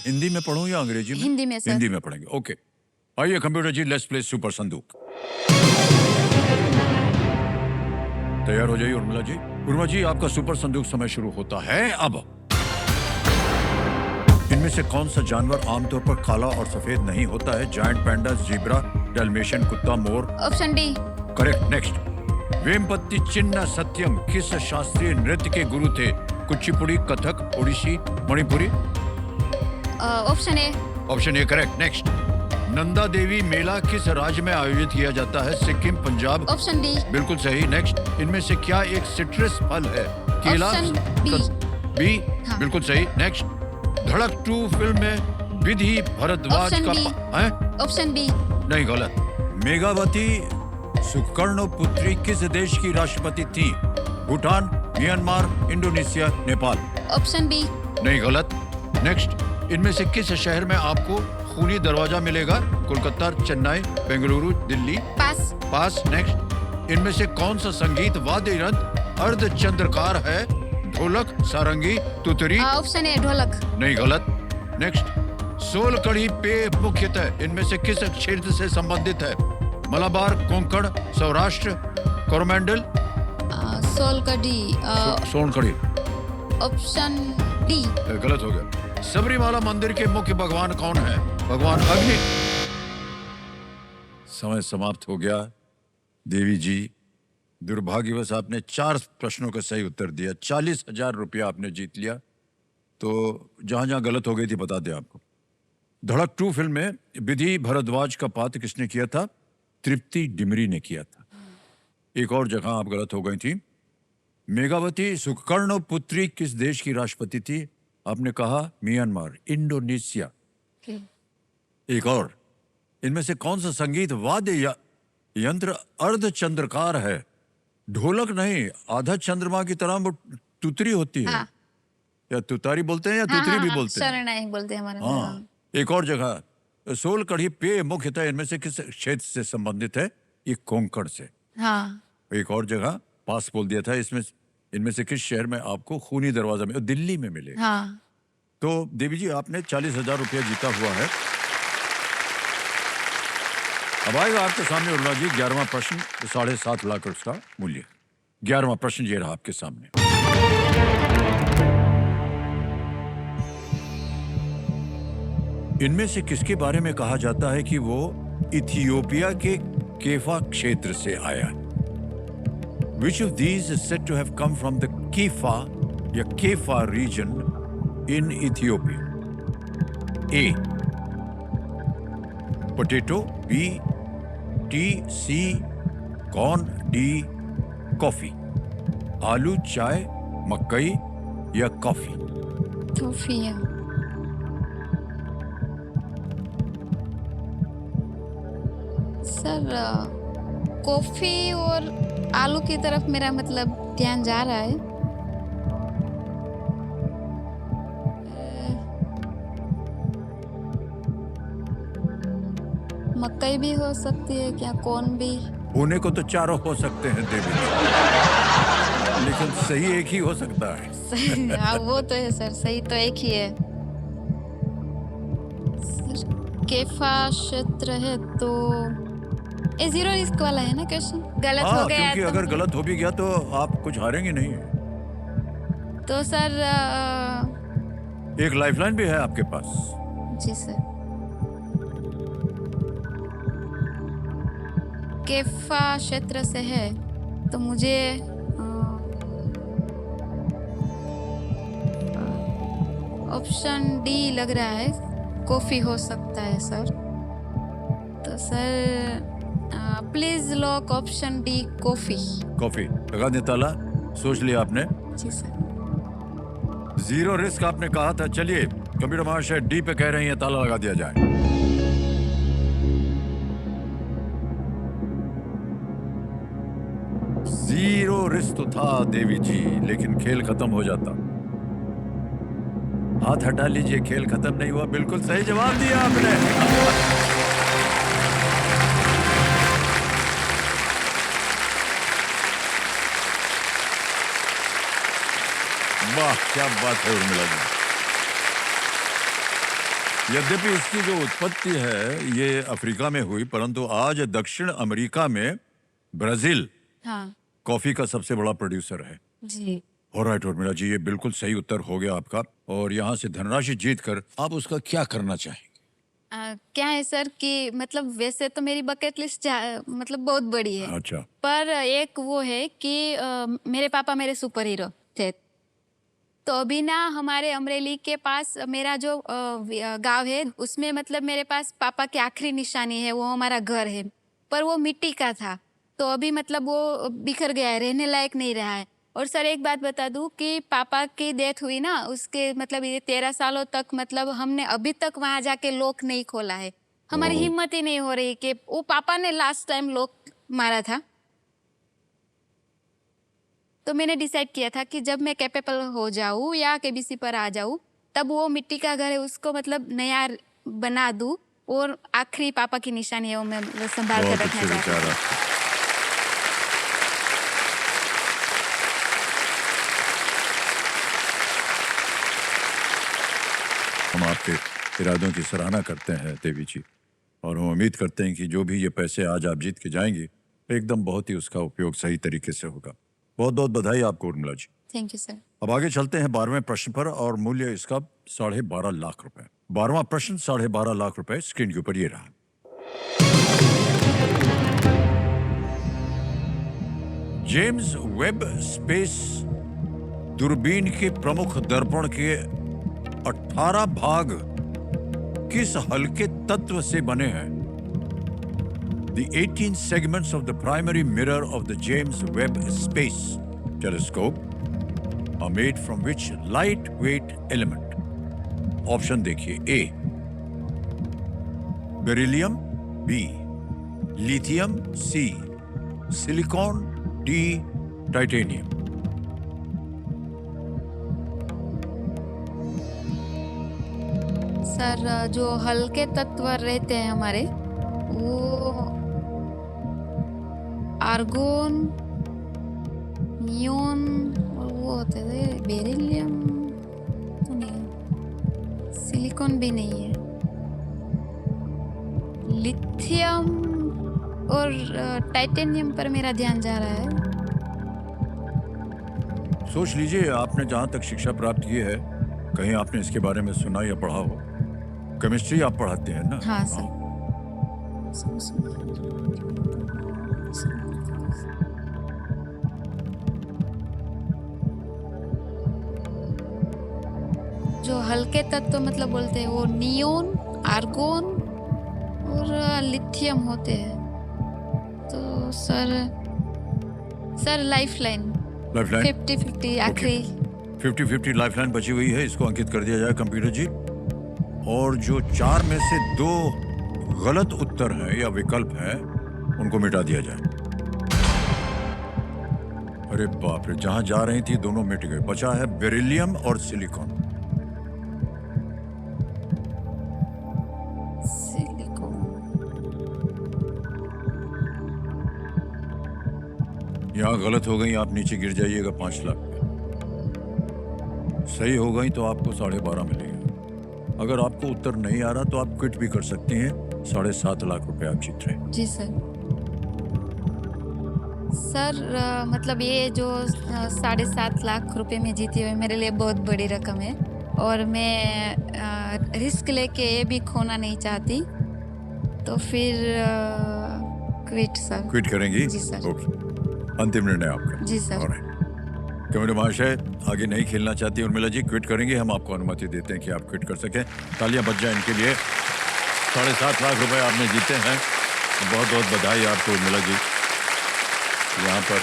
हिंदी में पढ़ूं या अंग्रेजी में? हिंदी में सर। हिंदी में पढ़ेंगे, ओके। आइए computer ji, let's play super Sandook. तैयार हो जाइए उर्मिला जी। उर्मिला जी, आपका सुपर संदूक समय शुरू होता है अब। इनमें से कौन सा जानवर आमतौर पर काला और सफेद नहीं होता है? जायंट पैंडा, जीब्रा, डैल्मेशियन कुत्ता, मोर? Option D. Correct, next. Vempatti Chinna Satyam किस शास्त्रीय नृत्य के गुरु थे? Kuchipudi, Kathak, Odissi, Manipuri? Option A. Option A correct, next. Nanda Devi मेला किस राज्य में आयोजित किया जाता है? सिक्किम, पंजाब? Option D. बिल्कुल सही, नेक्स्ट। इनमें से क्या एक सिट्रस फल है? केला? Option B. बी, हाँ। बिल्कुल सही, नेक्स्ट। धड़क 2 फिल्म में विधि भारद्वाज ऑप्शन का बी। हैं? Option B. नहीं, गलत। मेघावती सुकर्ण पुत्री किस देश की राष्ट्रपति थी? Bhutan, Myanmar, Indonesia, Nepal? Option B. नहीं, गलत। नेक्स्ट। इनमें से किस शहर में आपको खूनी दरवाजा मिलेगा? कोलकाता, चेन्नई, बेंगलुरु, दिल्ली? पास। पास, नेक्स्ट। इनमें से कौन सा संगीत वाद्य यंत्र अर्धचंद्रकार है? ढोलक, सारंगी, तुतरी? ऑप्शन ए ढोलक। नहीं, गलत। नेक्स्ट। सोल कढ़ी पेय मुख्यतः इनमें से किस क्षेत्र से संबंधित है? मलाबार, कोंकण, सौराष्ट्र, कोरोमंडल? सोल कढ़ी। सोन कढ़ी ऑप्शन डी। गलत हो गया। सबरीमाला मंदिर के मुख्य भगवान कौन है? भगवान अग्नि। समय समाप्त हो गया देवी जी। दुर्भाग्यवश आपने 4 प्रश्नों का सही उत्तर दिया। 40,000 रुपया आपने जीत लिया। तो जहां जहां गलत हो गई थी बता दें आपको। धड़क 2 फिल्म में विधि भारद्वाज का पात्र किसने किया था? तृप्ति डिमरी ने किया था। एक और जगह आप गलत हो गई थी। मेघावती सुकर्ण पुत्री किस देश की राष्ट्रपति थी? आपने कहा म्यांमार, इंडोनेशिया। एक और, इनमें से कौन सा संगीत वाद्य यंत्र अर्धचंद्रकार है? ढोलक नहीं, आधा चंद्रमा की तरह वो तुतरी होती है। या तुतारी बोलते हैं या तुतरी भी बोलते हैं। शरणाई बोलते हैं हमारे हाँ, एक और जगह सोल कढ़ी पेय मुख्यतः इनमें से किस क्षेत्र से संबंधित है? ये कोंकण से। हाँ। एक और जगह पास बोल दिया था, इसमें इनमें से किस शहर में आपको खूनी दरवाजा में, दिल्ली में मिले? हाँ। तो देवी जी आपने 40,000 रुपया जीता हुआ है। अब आएगा आपके सामने उर्मिला जी 11वां प्रश्न, 7.5 लाख उसका मूल्य। 11वां प्रश्न ये रहा आपके सामने। इनमें से किसके बारे में कहा जाता है कि वो इथियोपिया के केफा क्षेत्र से आया? Which of these is said to have come from the Kefa या Kefa region in Ethiopia? A. Potato. B. Tea. C. Corn. D. Coffee. आलू, चाय, मकई या कॉफी? टोफिया। सर कॉफी और आलू की तरफ मेरा मतलब ध्यान जा रहा है। मकई भी हो सकती है क्या? कौन भी? होने को तो चारों हो सकते हैं देवी जी, लेकिन सही एक ही हो सकता है। सही। हाँ वो तो है सर, सही तो एक ही है सर। केफा क्षेत्र है तो ये 0 रिस्क वाला है ना क्वेश्चन? गलत हो गया क्योंकि तो अगर गलत हो भी गया तो आप कुछ हारेंगे नहीं। तो सर एक लाइफलाइन भी है आपके पास। जी सर। केफा क्षेत्र से है तो मुझे ऑप्शन डी लग रहा है, कॉफी हो सकता है सर। तो sir please lock option D, coffee. Coffee लगा दे ताला? सोच लिया आपने? जी सर। 0 रिस्क आपने कहा था। चलिए कंप्यूटर महाशय डी पे कह रहे हैं, ताला लगा दिया जाए। जीरो रिस्क तो था देवी जी, लेकिन खेल खत्म हो जाता। हाथ हटा लीजिए, खेल खत्म नहीं हुआ। बिल्कुल सही जवाब दिया आपने। वाह क्या बात है उर्मिला जी। यद्यपि इसकी जो उत्पत्ति है ये अफ्रीका में हुई, परंतु आज दक्षिण अमेरिका में ब्राजील हाँ कॉफी का सबसे बड़ा प्रोड्यूसर है। जी। ऑलराइट उर्मिला जी, ये बिल्कुल सही उत्तर हो गया आपका, और यहाँ से धनराशि जीतकर आप उसका क्या करना चाहेंगे? क्या है सर कि मतलब वैसे तो मेरी बकेट लिस्ट मतलब बहुत बड़ी है। अच्छा। पर एक वो है कि मेरे पापा मेरे सुपर हीरो थे। तो अभी ना हमारे अमरेली के पास मेरा जो गांव है उसमें मतलब मेरे पास पापा की आखिरी निशानी है, वो हमारा घर है, पर वो मिट्टी का था। तो अभी मतलब वो बिखर गया है, रहने लायक नहीं रहा है। और सर एक बात बता दूं कि पापा की डेथ हुई ना, उसके मतलब ये 13 सालों तक मतलब हमने अभी तक वहां जाके लॉक नहीं खोला है। हमारी हिम्मत ही नहीं हो रही कि वो पापा ने लास्ट टाइम लॉक मारा था। तो मैंने डिसाइड किया था कि जब मैं कैपेबल हो जाऊं या केबीसी पर आ जाऊं तब वो मिट्टी का घर है उसको मतलब नया बना दूं, और आखिरी पापा की निशानी है वो मैं संभाल कर रखना चाहती हूं। हम आपके इरादों की सराहना करते हैं देवी जी, और हम उम्मीद करते हैं कि जो भी ये पैसे आज आप जीत के जाएंगे एकदम बहुत ही उसका उपयोग सही तरीके से होगा। बहुत बहुत बधाई आपको Urmila ji. Thank you sir. अब आगे चलते हैं 12वें प्रश्न पर, और मूल्य इसका 12.5 लाख रुपए। 12वां प्रश्न 12.5 लाख रुपए स्क्रीन के ऊपर ये रहा। जेम्स वेब स्पेस दूरबीन के प्रमुख दर्पण के 18 भाग किस हल्के तत्व से बने हैं? The 18 segments of the primary mirror of the James Webb Space Telescope are made from which lightweight element? Option देखिए। A beryllium, B lithium, C silicon, D titanium. Sir जो हल्के तत्व रहते हैं हमारे वो आर्गोन, नियोन और वो होते थे बेरिलियम तो नहीं है, सिलिकॉन भी नहीं है, लिथियम और टाइटेनियम पर मेरा ध्यान जा रहा है। सोच लीजिए, आपने जहाँ तक शिक्षा प्राप्त की है, कहीं आपने इसके बारे में सुना या पढ़ा हो? केमिस्ट्री आप पढ़ाते हैं ना? हाँ सर। जो हल्के तत्व मतलब बोलते हैं वो नियोन, आर्गोन और लिथियम होते हैं। तो सर लाइफलाइन लाइफलाइन 50-50 आखिरी 50-50 लाइफलाइन बची हुई है, इसको अंकित कर दिया जाए कंप्यूटर जी। और जो 4 में से 2 गलत उत्तर हैं या विकल्प हैं, उनको मिटा दिया जाए। अरे बाप रे, जहां जा रही थी दोनों मिट गए। बचा है बेरिलियम और सिलिकॉन। यहाँ गलत हो गई, आप नीचे गिर जाइएगा 5 लाख पे। सही हो गई तो आपको 12.5 मिलेगा। अगर आपको उत्तर नहीं आ रहा तो आप क्विट भी कर सकती हैं। 7.5 लाख रुपए आप जीत रहे हैं। जी सर। सर मतलब ये जो 7.5 लाख रुपए में जीती हुई मेरे लिए बहुत बड़ी रकम है और मैं रिस्क लेके ये भी खोना नहीं चाहती, तो फिर क्विट सर। क्विट करेंगी? जी सर। ओके, अंतिम निर्णय आपका। जी सर। कमेटी महाशय आगे नहीं खेलना चाहती उर्मिला जी, क्विट करेंगे? हम आपको अनुमति देते हैं कि आप क्विट कर सकें। तालियां बज जाए इनके लिए। 7.5 लाख रुपए आपने जीते हैं। बहुत बहुत बधाई आपको उर्मिला जी। यहाँ पर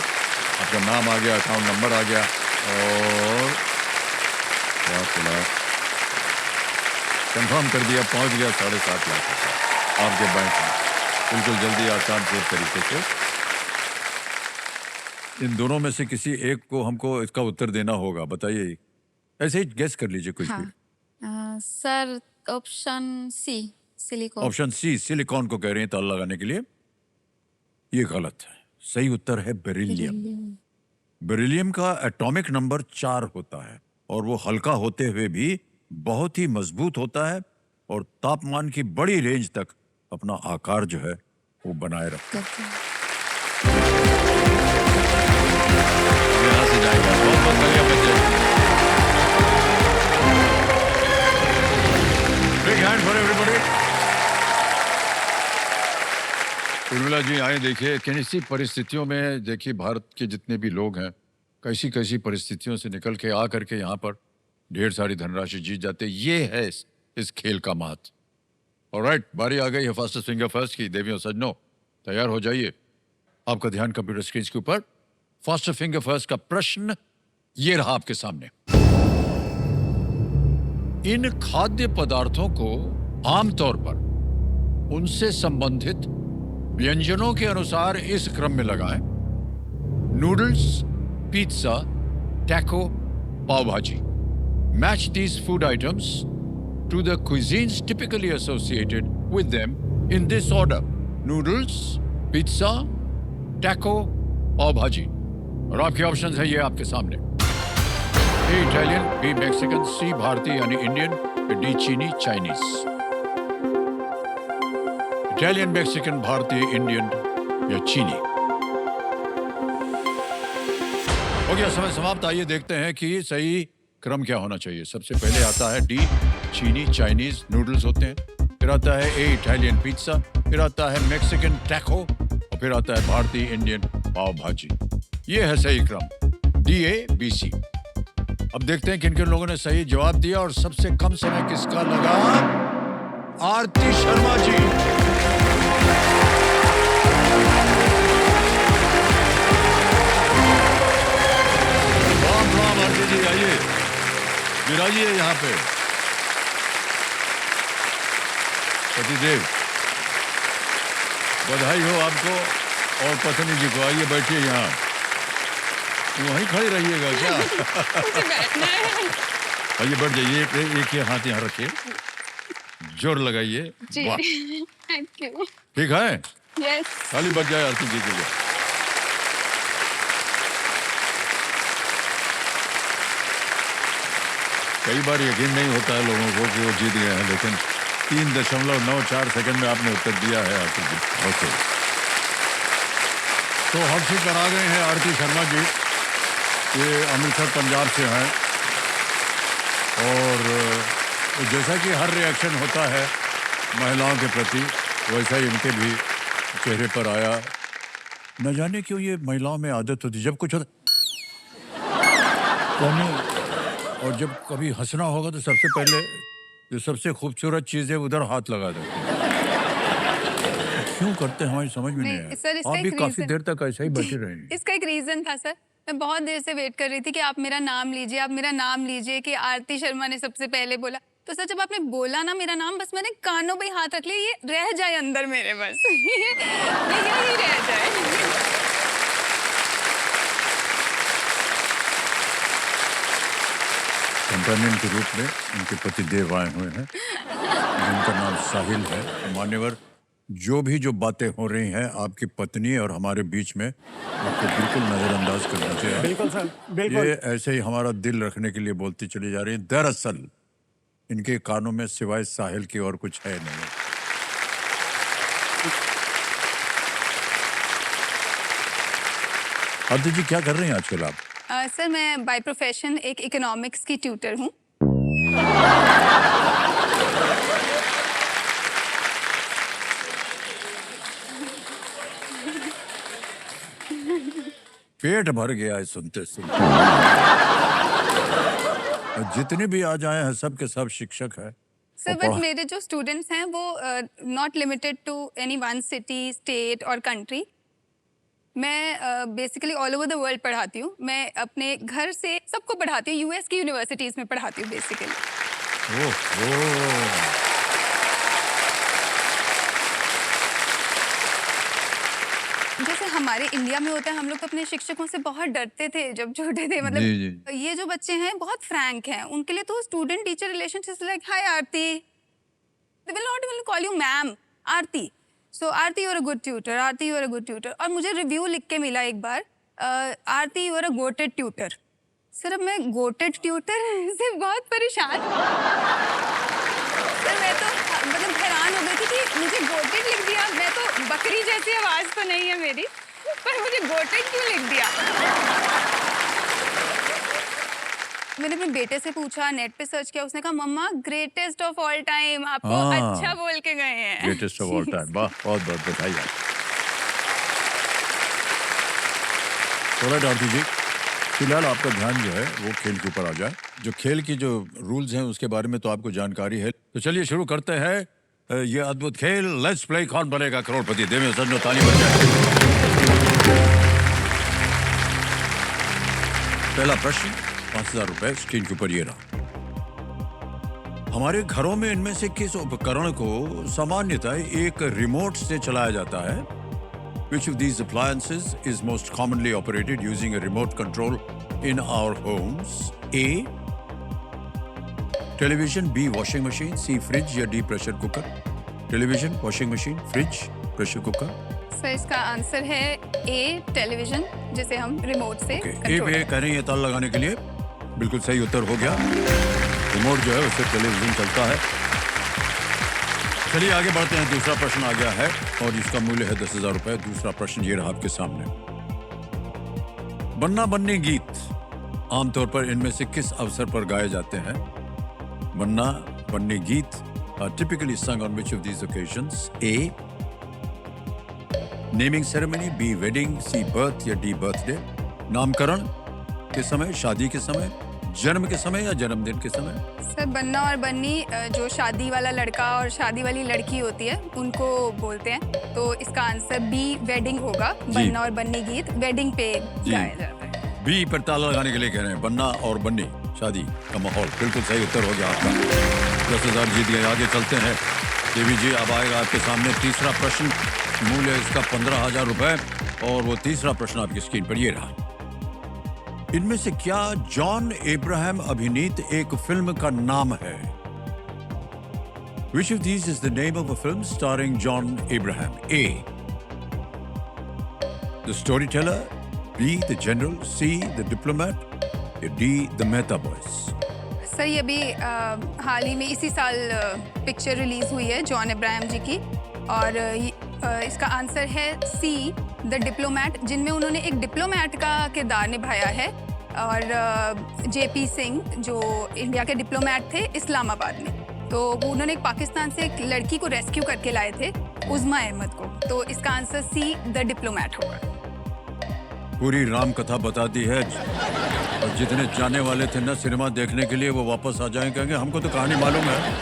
आपका नाम आ गया, अकाउंट नंबर आ गया और कंफर्म कर दिया, पहुँच गया 7.5 लाख रुपए आपके बैंक में। बिल्कुल जल्दी, आसान से तरीके से। इन दोनों में से किसी एक को हमको इसका उत्तर देना होगा। बताइए, ऐसे ही गेस कर लीजिए कुछ भी। Sir option C silicon. Option C silicon को कह रहे हैं ताला लगाने के लिए। ये गलत है। सही उत्तर है बेरिलियम। बेरिलियम का एटॉमिक नंबर 4 होता है और वो हल्का होते हुए भी बहुत ही मजबूत होता है और तापमान की बड़ी रेंज तक अपना आकार जो है वो बनाए रखता है। यहाँ से जाएगा। बहुत तालियां बज जाएगी। Big hand for everybody. Urmila ji आए, देखिए कैसी परिस्थितियों में, देखिए भारत के जितने भी लोग हैं कैसी कैसी परिस्थितियों से निकल के आ करके यहाँ पर ढेर सारी धनराशि जीत जाते। ये है इस खेल का महत्व। ऑलराइट, बारी आ गई है फास्टेस्ट फिंगर फर्स्ट की। देवियों सज्जनों, तैयार हो जाइए। आपका ध्यान कंप्यूटर स्क्रीन के ऊपर। फास्टेस्ट फिंगर फर्स्ट का प्रश्न ये रहा आपके सामने। इन खाद्य पदार्थों को आमतौर पर उनसे संबंधित व्यंजनों के अनुसार इस क्रम में लगाएं: noodles, pizza, taco, pav bhaji. Match these food items to the cuisines typically associated with them in this order: noodles, pizza, taco, pav bhaji. और आपके ऑप्शंस है ये आपके सामने। A Italian, B Mexican, C भारतीय यानी इंडियन, डी चीनी चाइनीज। इटालियन, मैक्सिकन, भारतीय, इंडियन या चीनी। हो गया समय समाप्त। आइए देखते हैं कि सही क्रम क्या होना चाहिए। सबसे पहले आता है डी चीनी चाइनीज नूडल्स होते हैं, फिर आता है ए इटालियन पिज्जा, फिर आता है मैक्सिकन टैको और फिर आता है भारतीय इंडियन पाव भाजी। ये है सही क्रम, डी ए बी सी। अब देखते हैं किन किन लोगों ने सही जवाब दिया और सबसे कम समय किसका लगा। आरती शर्मा जी। राम आरती जी, आइए विराजिए यहाँ पे। पतिदेव, बधाई हो आपको और पत्नी जी को। आइए बैठिए यहाँ। वहीं खड़े रहिएगा क्या? मुझे बैठना है। आइए बैठ जाइए। एक ये हाथ यहाँ रखिए। जोर लगाइए। जी वाह, थैंक यू। ठीक है, यस ताली बज जाए आरती जी के लिए। कई बार यकीन नहीं होता है लोगों को कि वो जीत गए हैं, लेकिन 3.94 सेकंड में आपने उत्तर दिया है आरती जी। ओके, तो हॉट सीट पर आ गए हैं आरती शर्मा जी। ये अमृतसर पंजाब से हैं और जैसा कि हर रिएक्शन होता है महिलाओं के प्रति, वैसा ही इनके भी चेहरे पर आया। न जाने क्यों ये महिलाओं में आदत होती, जब कुछ होता और जब कभी हंसना होगा तो सबसे पहले जो सबसे खूबसूरत चीज है उधर हाथ लगा देते हैं। क्यों करते हैं हमारी समझ में नहीं नहीं, आया। सर, इसका आप भी एक काफी reason- देर तक ऐसा ही बैठे रहे। इसका एक रीजन था सर। मैं बहुत देर से वेट कर रही थी कि आप मेरा नाम लीजिए, आप मेरा नाम लीजिए, कि आरती शर्मा ने सबसे पहले बोला। तो सर जब आपने बोला ना मेरा नाम, बस मैंने कानों पे ही हाथ रख लिया, ये रह जाए अंदर मेरे, बस ये यही रह जाए। कंपेनियन के रूप में उनके पति देव आए हुए हैं जिनका नाम साहिल है। मान्यवर, जो बातें हो रही हैं आपकी पत्नी और हमारे बीच में, आपको बिल्कुल नजरअंदाज करना चाहिए। बिल्कुल सर, बिल्कुल। ये ऐसे ही हमारा दिल रखने के लिए बोलती चली जा रही है। दरअसल इनके कानों में सिवाय साहिल की और कुछ है नहीं। आरती जी, क्या कर रही हैं आजकल आप? सर मैं बाय प्रोफेशन एक इकोनॉमिक्स की ट्यूटर हूँ। पेट भर गया है सुनते सुनते। जितने भी आ जाए हैं सब के सब शिक्षक है। सर और बट पढ़ा- मेरे जो स्टूडेंट्स हैं वो not limited to any one city, state और कंट्री। मैं basically all over the world पढ़ाती हूँ। मैं अपने घर से सबको पढ़ाती हूँ, यूएस की यूनिवर्सिटीज़ में पढ़ाती हूँ बेसिकली। ओह, जैसे हमारे इंडिया में होता है, हम लोग तो अपने शिक्षकों से बहुत डरते थे जब छोटे थे। जी, मतलब ये जो बच्चे हैं बहुत फ्रैंक हैं, उनके लिए तो student teacher relationship like hi Aarti, they will not even call you ma'am, Aarti. So Aarti you are a good tutor, Aarti you are a good tutor. और मुझे रिव्यू लिख के मिला एक बार, Aarti you are a gotted tutor. Sir अब मैं गोटेड ट्यूटर से बहुत परेशान। सर मैं तो मतलब हैरान हो गई थी कि मुझे गोटेड लिख दिया। मैं तो बकरी जैसी आवाज तो नहीं है मेरी, पर मुझे गोटेड क्यों लिख दिया। मैंने अपने बेटे से पूछा, नेट पे सर्च किया, उसने कहा मम्मा ग्रेटेस्ट ऑफ ऑल टाइम, आपको हाँ। अच्छा बोल के गए हैं। Greatest of all time. वाह, बहुत बहुत बधाई आप। ऑलराइट आरती जी, फिलहाल आपका ध्यान जो है वो खेल के ऊपर आ जाए। जो खेल की जो रूल्स हैं उसके बारे में तो आपको जानकारी है, तो चलिए शुरू करते हैं ये अद्भुत खेल। लेट्स प्ले कौन बनेगा करोड़पति। देवें सर ताली बज जाए। पहला प्रश्न 5,000 रुपए स्क्रीन के ऊपर ये रहा। हमारे घरों में इनमें से किस उपकरण को सामान्यतः एक रिमोट से चलाया जाता है? Which of these appliances is most commonly operated using a remote control in our homes? A. Television, B. Washing machine, C. Fridge या D. Pressure cooker? Television, washing machine, fridge, pressure cooker? Sir इसका answer है ए, television, जिसे हम remote से Okay. A control पे कह रही है ताल लगाने के लिए। बिल्कुल सही उत्तर हो गया। रिमोट जो है उससे टेलीविजन चलता है। चलिए आगे बढ़ते हैं। दूसरा प्रश्न आ गया है और इसका मूल्य है 10,000 रुपए। दूसरा प्रश्न ये रहा आपके सामने। बन्ना बन्नी गीत आमतौर पर इनमें से किस अवसर पर गाए जाते हैं? बन्ना बन्नी गीत are typically sung on which of these occasions? A. Naming ceremony, B. Wedding, C. Birth या D. बर्थडे? नामकरण के समय, शादी के समय, जन्म के समय या जन्मदिन के समय? सर बन्ना और बन्नी जो शादी वाला लड़का और शादी वाली लड़की होती है उनको बोलते हैं। तो इसका आंसर बी, वेडिंग होगा। बन्ना और बन्नी गीत वेडिंग पे गाया जाता है। बी पर ताला लगाने के लिए कह रहे हैं। बन्ना और बन्नी, शादी का माहौल। बिल्कुल सही उत्तर हो गया आपका। 10,000 जीत गए। आगे चलते हैं। देवी जी, अब आएगा आपके सामने तीसरा प्रश्न। मूल्य इसका 15,000 रुपए और वो तीसरा प्रश्न आपकी स्क्रीन पर ये रहा। इनमें से क्या जॉन एब्राहम अभिनीत एक फिल्म का नाम है? Which of these is the name of a film starring John Abraham? A. The Storyteller, B. The General, C. The Diplomat, या D. The Mehta Boys? Sir ये अभी हाल ही में इसी साल पिक्चर रिलीज हुई है जॉन अब्राहम जी की, और इसका आंसर है सी, द डिप्लोमैट, जिनमें उन्होंने एक डिप्लोमैट का किरदार निभाया है। और जेपी सिंह जो इंडिया के डिप्लोमैट थे इस्लामाबाद में, तो वो उन्होंने एक पाकिस्तान से एक लड़की को रेस्क्यू करके लाए थे, उज़मा अहमद को। तो इसका आंसर सी, द डिप्लोमैट होगा। पूरी राम कथा बता दी है, और जितने जाने वाले थे ना सिनेमा देखने के लिए वो वापस आ जाएं, कहेंगे हमको तो कहानी मालूम है।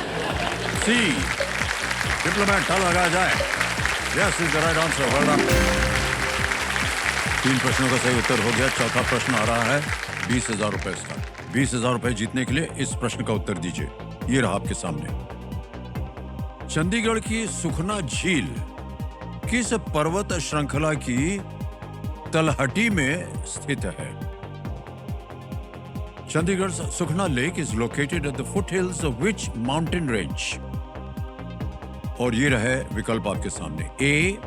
सी, डिप्लोमैट, था लगाया जाए। Yes is the right answer, well done. 3 प्रश्नों का सही उत्तर हो गया। चौथा प्रश्न आ रहा है 20,000 रुपए का। 20,000 रुपए जीतने के लिए इस प्रश्न का उत्तर दीजिए। ये रहा आपके सामने। चंडीगढ़ की सुखना झील किस पर्वत श्रृंखला की तलहटी में स्थित है? Chandigarh Sukhna lake is located at the foothills of which mountain range? और ये रहे विकल्प आपके सामने। A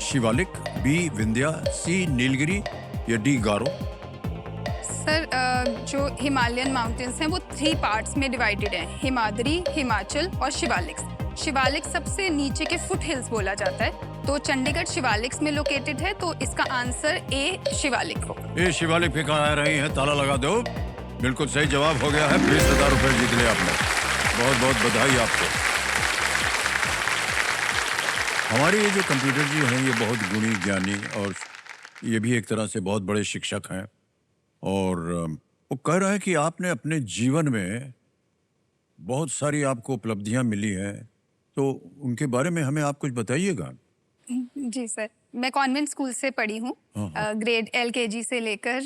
Shivalik, B Vindhya, C Nilgiri, या डी गारो? सर जो हिमालयन माउंटेन्स हैं वो 3 पार्ट्स में डिवाइडेड हैं, हिमाद्री, हिमाचल और शिवालिक्स। शिवालिक्स सबसे नीचे के फुट हिल्स बोला जाता है, तो चंडीगढ़ शिवालिक्स में लोकेटेड है, तो इसका आंसर ए शिवालिक होगा। ए शिवालिक पे कहा रही है, ताला लगा दो। बिल्कुल सही जवाब हो गया है। 20,000 रुपए जीत लिया आपने। बहुत बहुत बधाई आपको। हमारे ये जो कंप्यूटर जी हैं ये बहुत गुणी ज्ञानी, और ये भी एक तरह से बहुत बड़े शिक्षक हैं, और वो कह रहा है कि आपने अपने जीवन में बहुत सारी आपको उपलब्धियां मिली हैं, तो उनके बारे में हमें आप कुछ बताइएगा। जी सर, मैं कॉन्वेंट स्कूल से पढ़ी हूँ, ग्रेड LKG से लेकर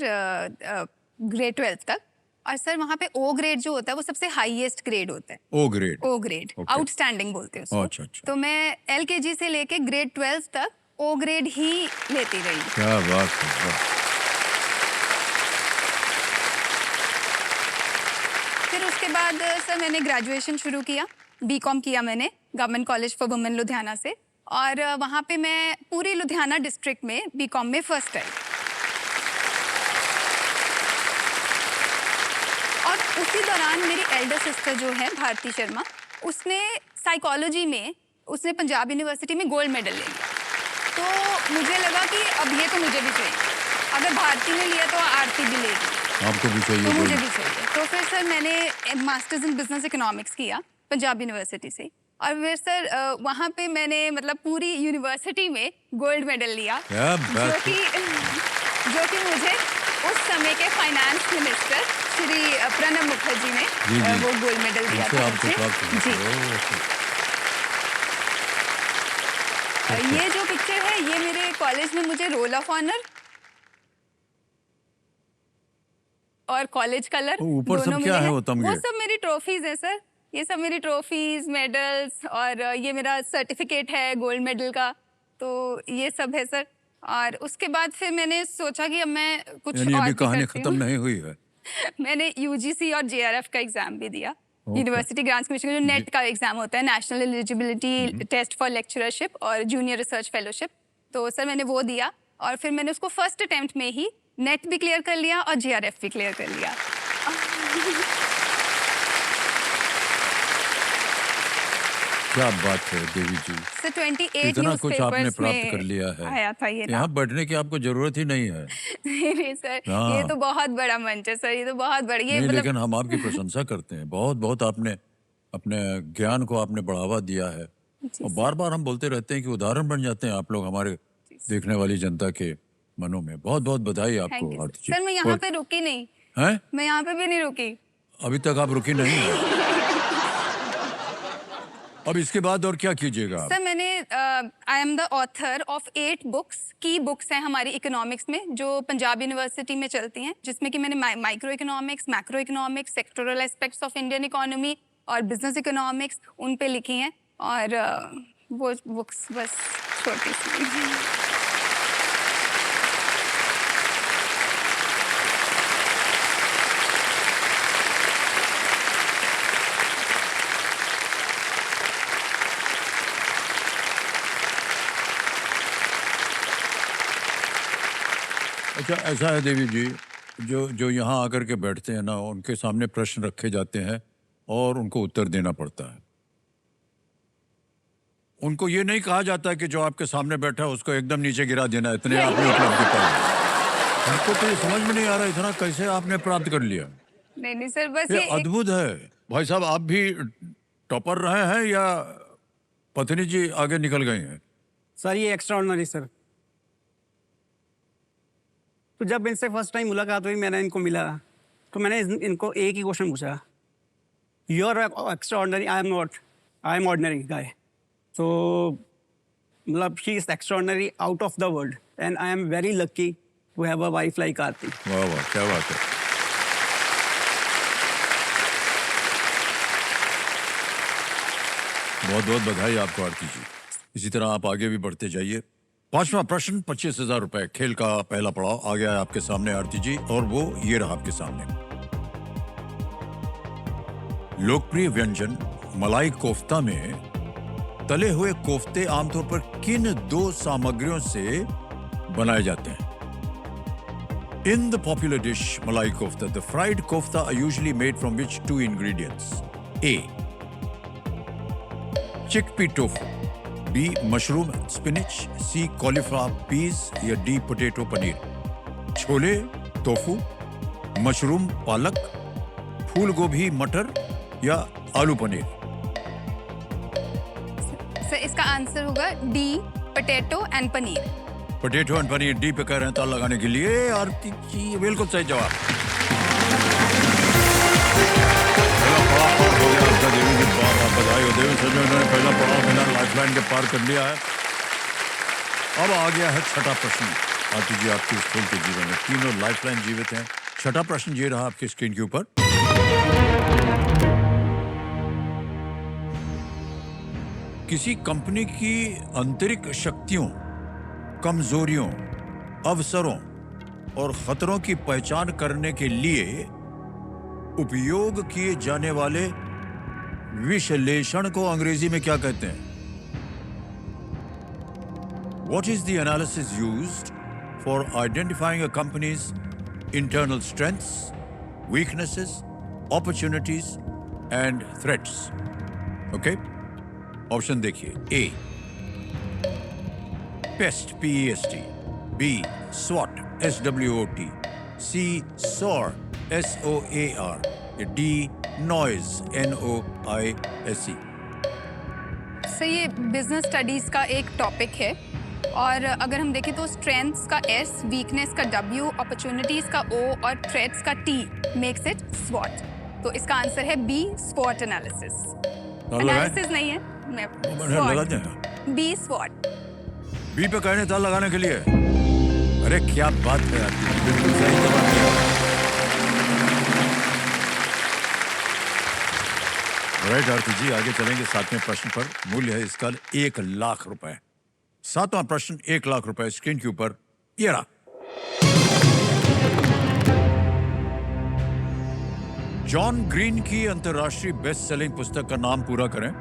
ग्रेड 12 तक। और सर वहाँ पे ओ ग्रेड जो होता है वो सबसे हाईएस्ट ग्रेड होता है। O grade? O grade, outstanding बोलते हैं उसको। अच्छा अच्छा। तो मैं LKG से लेके ग्रेड 12 तक ओ ग्रेड ही लेती रही। क्या बात है। फिर उसके बाद सर मैंने ग्रेजुएशन शुरू किया, BCom किया मैंने government college for women Ludhiana से, और वहाँ पे मैं पूरी लुधियाना डिस्ट्रिक्ट में BCom में फर्स्ट आई। और उसी दौरान मेरी एल्डर सिस्टर जो है भारती शर्मा, उसने साइकोलॉजी में उसने पंजाब यूनिवर्सिटी में गोल्ड मेडल ले लिया। तो मुझे लगा कि अब ये तो मुझे भी चाहिए, अगर भारती ने लिया तो आरती भी लेगी, आपको भी चाहिए तो मुझे भी चाहिए। तो फिर सर मैंने मास्टर्स इन बिजनेस इकोनॉमिक्स किया पंजाब यूनिवर्सिटी से, और फिर सर वहाँ पे मैंने मतलब पूरी यूनिवर्सिटी में गोल्ड मेडल लिया, जो कि मुझे उस समय के फाइनेंस मिनिस्टर श्री प्रणब मुखर्जी ने वो गोल्ड मेडल दिया था मुझे। जी। ये जो पिक्चर है ये मेरे कॉलेज में मुझे रोल ऑफ ऑनर और कॉलेज कलर ऊपर सब क्या है? वो सब मेरी ट्रॉफीज है सर, ये सब मेरी ट्रॉफीज, मेडल्स, और ये मेरा सर्टिफिकेट है गोल्ड मेडल का, तो ये सब है सर। और उसके बाद फिर मैंने सोचा कि अब मैं कुछ और अभी कहानी खत्म नहीं हुई है। मैंने UGC और JRF का एग्जाम भी दिया, यूनिवर्सिटी ग्रांट्स कमीशन का जो नेट का एग्जाम होता है, national eligibility test for lectureship और जूनियर रिसर्च फेलोशिप। तो सर मैंने वो दिया, और फिर मैंने उसको फर्स्ट अटेम्प्ट में ही नेट भी क्लियर कर लिया और JRF भी क्लियर कर लिया। क्या बात है देवी जी। सर 28 इतना कुछ आपने न्यूज़पेपर्स प्राप्त कर लिया है, आया था ये यहाँ बैठने की आपको जरूरत ही नहीं है। नहीं सर, ये तो बहुत बड़ा मंच है सर, ये तो बहुत बड़ा, ये नहीं, लेकिन हम आपकी प्रशंसा करते हैं। बहुत बहुत आपने अपने ज्ञान को आपने बढ़ावा दिया है, और बार बार हम बोलते रहते हैं कि उदाहरण बन जाते हैं आप लोग हमारे देखने वाली जनता के मनों में। बहुत बहुत बधाई आपको आरती जी। सर मैं यहाँ पे रुकी नहीं हैं? मैं यहाँ पे भी नहीं रुकी, अभी तक आप रुकी नहीं है। अब इसके बाद और क्या कीजिएगा? सर मैंने I am the author of 8 books, की बुक्स हैं हमारी इकोनॉमिक्स में जो पंजाब यूनिवर्सिटी में चलती हैं, जिसमें कि मैंने micro economics, macro economics, sectoral aspects of Indian economy और बिजनेस इकोनॉमिक्स उन पे लिखी हैं, और वो बुक्स बस छोटी सी। अच्छा, ऐसा है देवी जी, जो जो यहाँ आकर के बैठते हैं ना, उनके सामने प्रश्न रखे जाते हैं और उनको उत्तर देना पड़ता है। उनको ये नहीं कहा जाता कि जो आपके सामने बैठा है उसको एकदम नीचे गिरा देना, इतने आपने उपलब्धि पाई। हमको तो ये समझ में नहीं आ रहा इतना कैसे आपने प्राप्त कर लिया। नहीं नहीं सर, बस ये ये एक अद्भुत है। भाई साहब, आप भी टॉपर रहे हैं या पत्नी जी आगे निकल गई हैं? सर ये एक्स्ट्रा ऑर्डिनरी सर। तो जब इनसे फर्स्ट टाइम मुलाकात हुई, मैंने इनको मिला, तो मैंने इनको एक ही क्वेश्चन पूछा, you are extraordinary, I am not, I am ordinary guy. तो मतलब she is extraordinary out of the world and I am very lucky to have a wife like Aarti. वाह वाह, क्या बात है। बहुत बहुत बधाई आपको आरती जी। इसी तरह आप आगे भी बढ़ते जाइए। पांचवा प्रश्न, 25,000 रुपए, खेल का पहला पड़ाव आ गया है आपके सामने आरती जी, और वो ये रहा आपके सामने। लोकप्रिय व्यंजन मलाई कोफ्ता में तले हुए कोफ्ते आमतौर पर किन दो सामग्रियों से बनाए जाते हैं? In the popular dish malai kofta, the fried kofta are usually made from which two ingredients? A. Chickpea tofu. B. Mushroom spinach. C. Cauliflower peas या D. Potato paneer. Chole tofu, mushroom पालक, फूल गोभी मटर या आलू पनीर। सर इसका answer होगा D, potato and paneer. Potato and paneer D पे कह रहे हैं ताल लगाने के लिए। आरती जी बिल्कुल सही जवाब। पहला पड़ाव पार हो गया आपका देवी जी, बहुत बधाई हो देवी सजो, इन्होंने पहला पड़ाव बिना लाइफलाइन के पार कर लिया है। अब आ गया है छठा प्रश्न। आरती जी, आपके स्कूल के जीवन में तीनों लाइफलाइन जीवित हैं। छठा प्रश्न ये रहा आपकी स्क्रीन के ऊपर। किसी कंपनी की आंतरिक शक्तियों, कमजोरियों, अवसरों और खतरों की पहचान करने के लिए उपयोग किए जाने वाले विश्लेषण को अंग्रेजी में क्या कहते हैं? What is the analysis used for identifying a company's internal strengths, weaknesses, opportunities and threats? Okay? Option देखिए। A. PEST, P-E-S-T. B. SWOT, S-W-O-T. C. SOAR, S-O-A-R. D. NOISE, N-O-I-S-E. Sir ये बिजनेस स्टडीज का एक topic है, और अगर हम देखें तो स्ट्रेंथ्स का S, वीकनेस का W, अपॉर्चुनिटीज का O और थ्रेट्स का T मेक्स इट SWOT। तो इसका आंसर है B, SWOT एनालिसिस। एनालिसिस नहीं है, लगा दें। B, SWOT। बी पे कहने ताल लगाने के लिए। अरे क्या बात है आपकी, बिल्कुल सही जवाब दिया। राइट आरती जी, आगे चलेंगे सातवें प्रश्न पर। मूल्य है इसका 1,00,000 रुपए। सातवां प्रश्न 1,00,000 रुपए स्क्रीन के ऊपर ये रहा। जॉन ग्रीन की अंतर्राष्ट्रीय बेस्ट सेलिंग पुस्तक का नाम पूरा करें।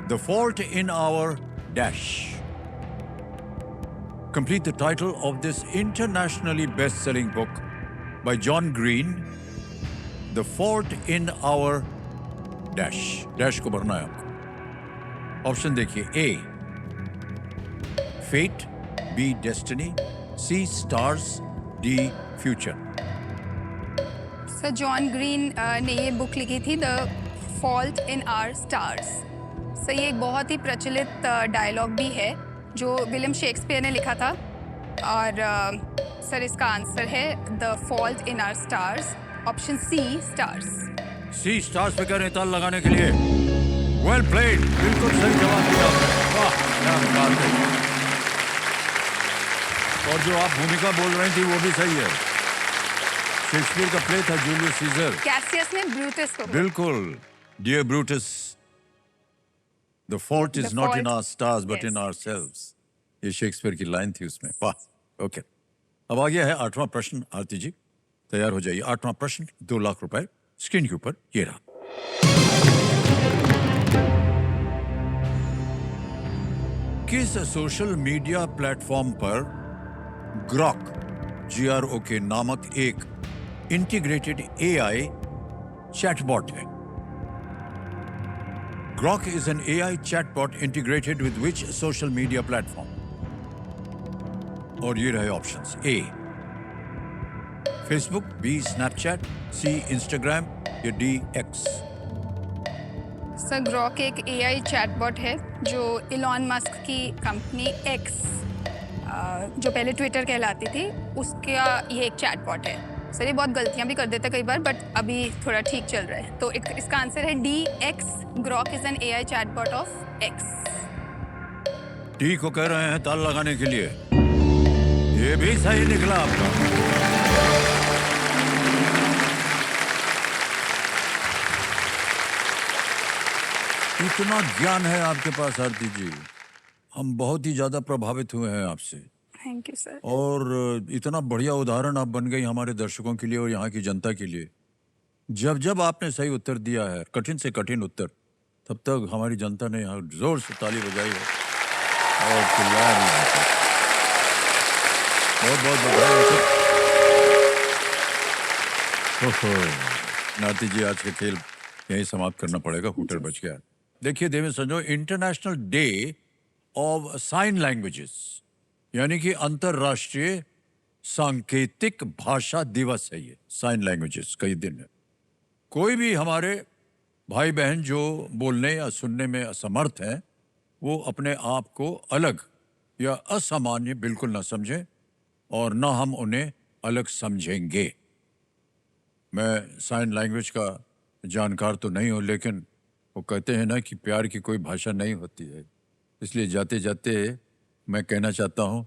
The fault in our dash. Complete the title of this internationally best-selling book by John Green, The Fault in Our Dash. Dash को भरना है आपको। ऑप्शन देखिए। A. Fate. B. Destiny. C. Stars. D. Future. Sir John Green ने ये book लिखी थी, the fault in our stars. Sir ये एक बहुत ही प्रचलित डायलॉग भी है जो विलियम शेक्सपियर ने लिखा था, और सर इसका आंसर है the fault in our stars, option C, stars. C, stars पे करें ताल लगाने के लिए। वेल प्लेड, बिल्कुल सही जवाब दिया आपने। वाह, क्या बात है। और जो आप भूमिका बोल रही थी वो भी सही है। शेक्सपियर का प्ले था जूलियस सीजर। कैसियस ने ब्रूटस को। बिल्कुल। Dear Brutus, The fault is not in our stars but in ourselves. ये शेक्सपियर की लाइन थी उसमें। वाह, ओके। अब आ गया है आठवां प्रश्न। आरती जी तैयार हो जाइए। आठवां प्रश्न 2,00,000 रुपए स्क्रीन के ऊपर ये रहा। किस सोशल मीडिया प्लेटफॉर्म पर ग्रॉक GROK नामक एक इंटीग्रेटेड AI चैटबॉट है। Grok is an AI chatbot integrated with which social media platform? और ये रहे options. A Facebook, B Snapchat, C Instagram या D X। सर ग्रॉक एक एआई चैटबॉट है जो इलॉन मस्क की कंपनी एक्स, जो पहले ट्विटर कहलाती थी, उसका ये एक चैटबॉट है। सर ये बहुत गलतियां भी कर देता है कई बार, बट अभी थोड़ा ठीक चल रहा है। तो इसका आंसर है D x. Grok is an AI chatbot of x. D को कह रहे हैं ताल लगाने के लिए। ये भी सही निकला आपका। इतना ज्ञान है आपके पास आरती जी, हम बहुत ही ज्यादा प्रभावित हुए हैं आपसे। Thank you sir. और इतना बढ़िया उदाहरण आप बन गई हमारे दर्शकों के लिए और यहाँ की जनता के लिए। जब जब आपने सही उत्तर दिया है, कठिन से कठिन उत्तर, तब तक हमारी जनता ने यहाँ जोर से ताली बजाई है और चिल्लाया भी है। बहुत बहुत बधाई। नाती जी, आज का खेल यही समाप्त करना पड़ेगा, हुटर बच गया। देखिए देवेंद्र संजो, international day of sine languages यानी कि अंतरराष्ट्रीय सांकेतिक भाषा दिवस है ये। साइन लैंग्वेजेस कई दिन है। कोई भी हमारे भाई बहन जो बोलने या सुनने में असमर्थ हैं, वो अपने आप को अलग या असामान्य बिल्कुल ना समझें और ना हम उन्हें अलग समझेंगे। मैं साइन लैंग्वेज का जानकार तो नहीं हूँ, लेकिन वो कहते हैं ना कि प्यार की कोई भाषा नहीं होती है। इसलिए जाते जाते मैं कहना चाहता हूँ,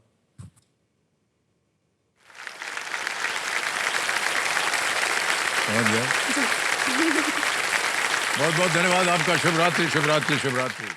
समझ गए? बहुत बहुत धन्यवाद आपका। शुभ रात्रि, शुभ रात्रि, शुभ रात्रि।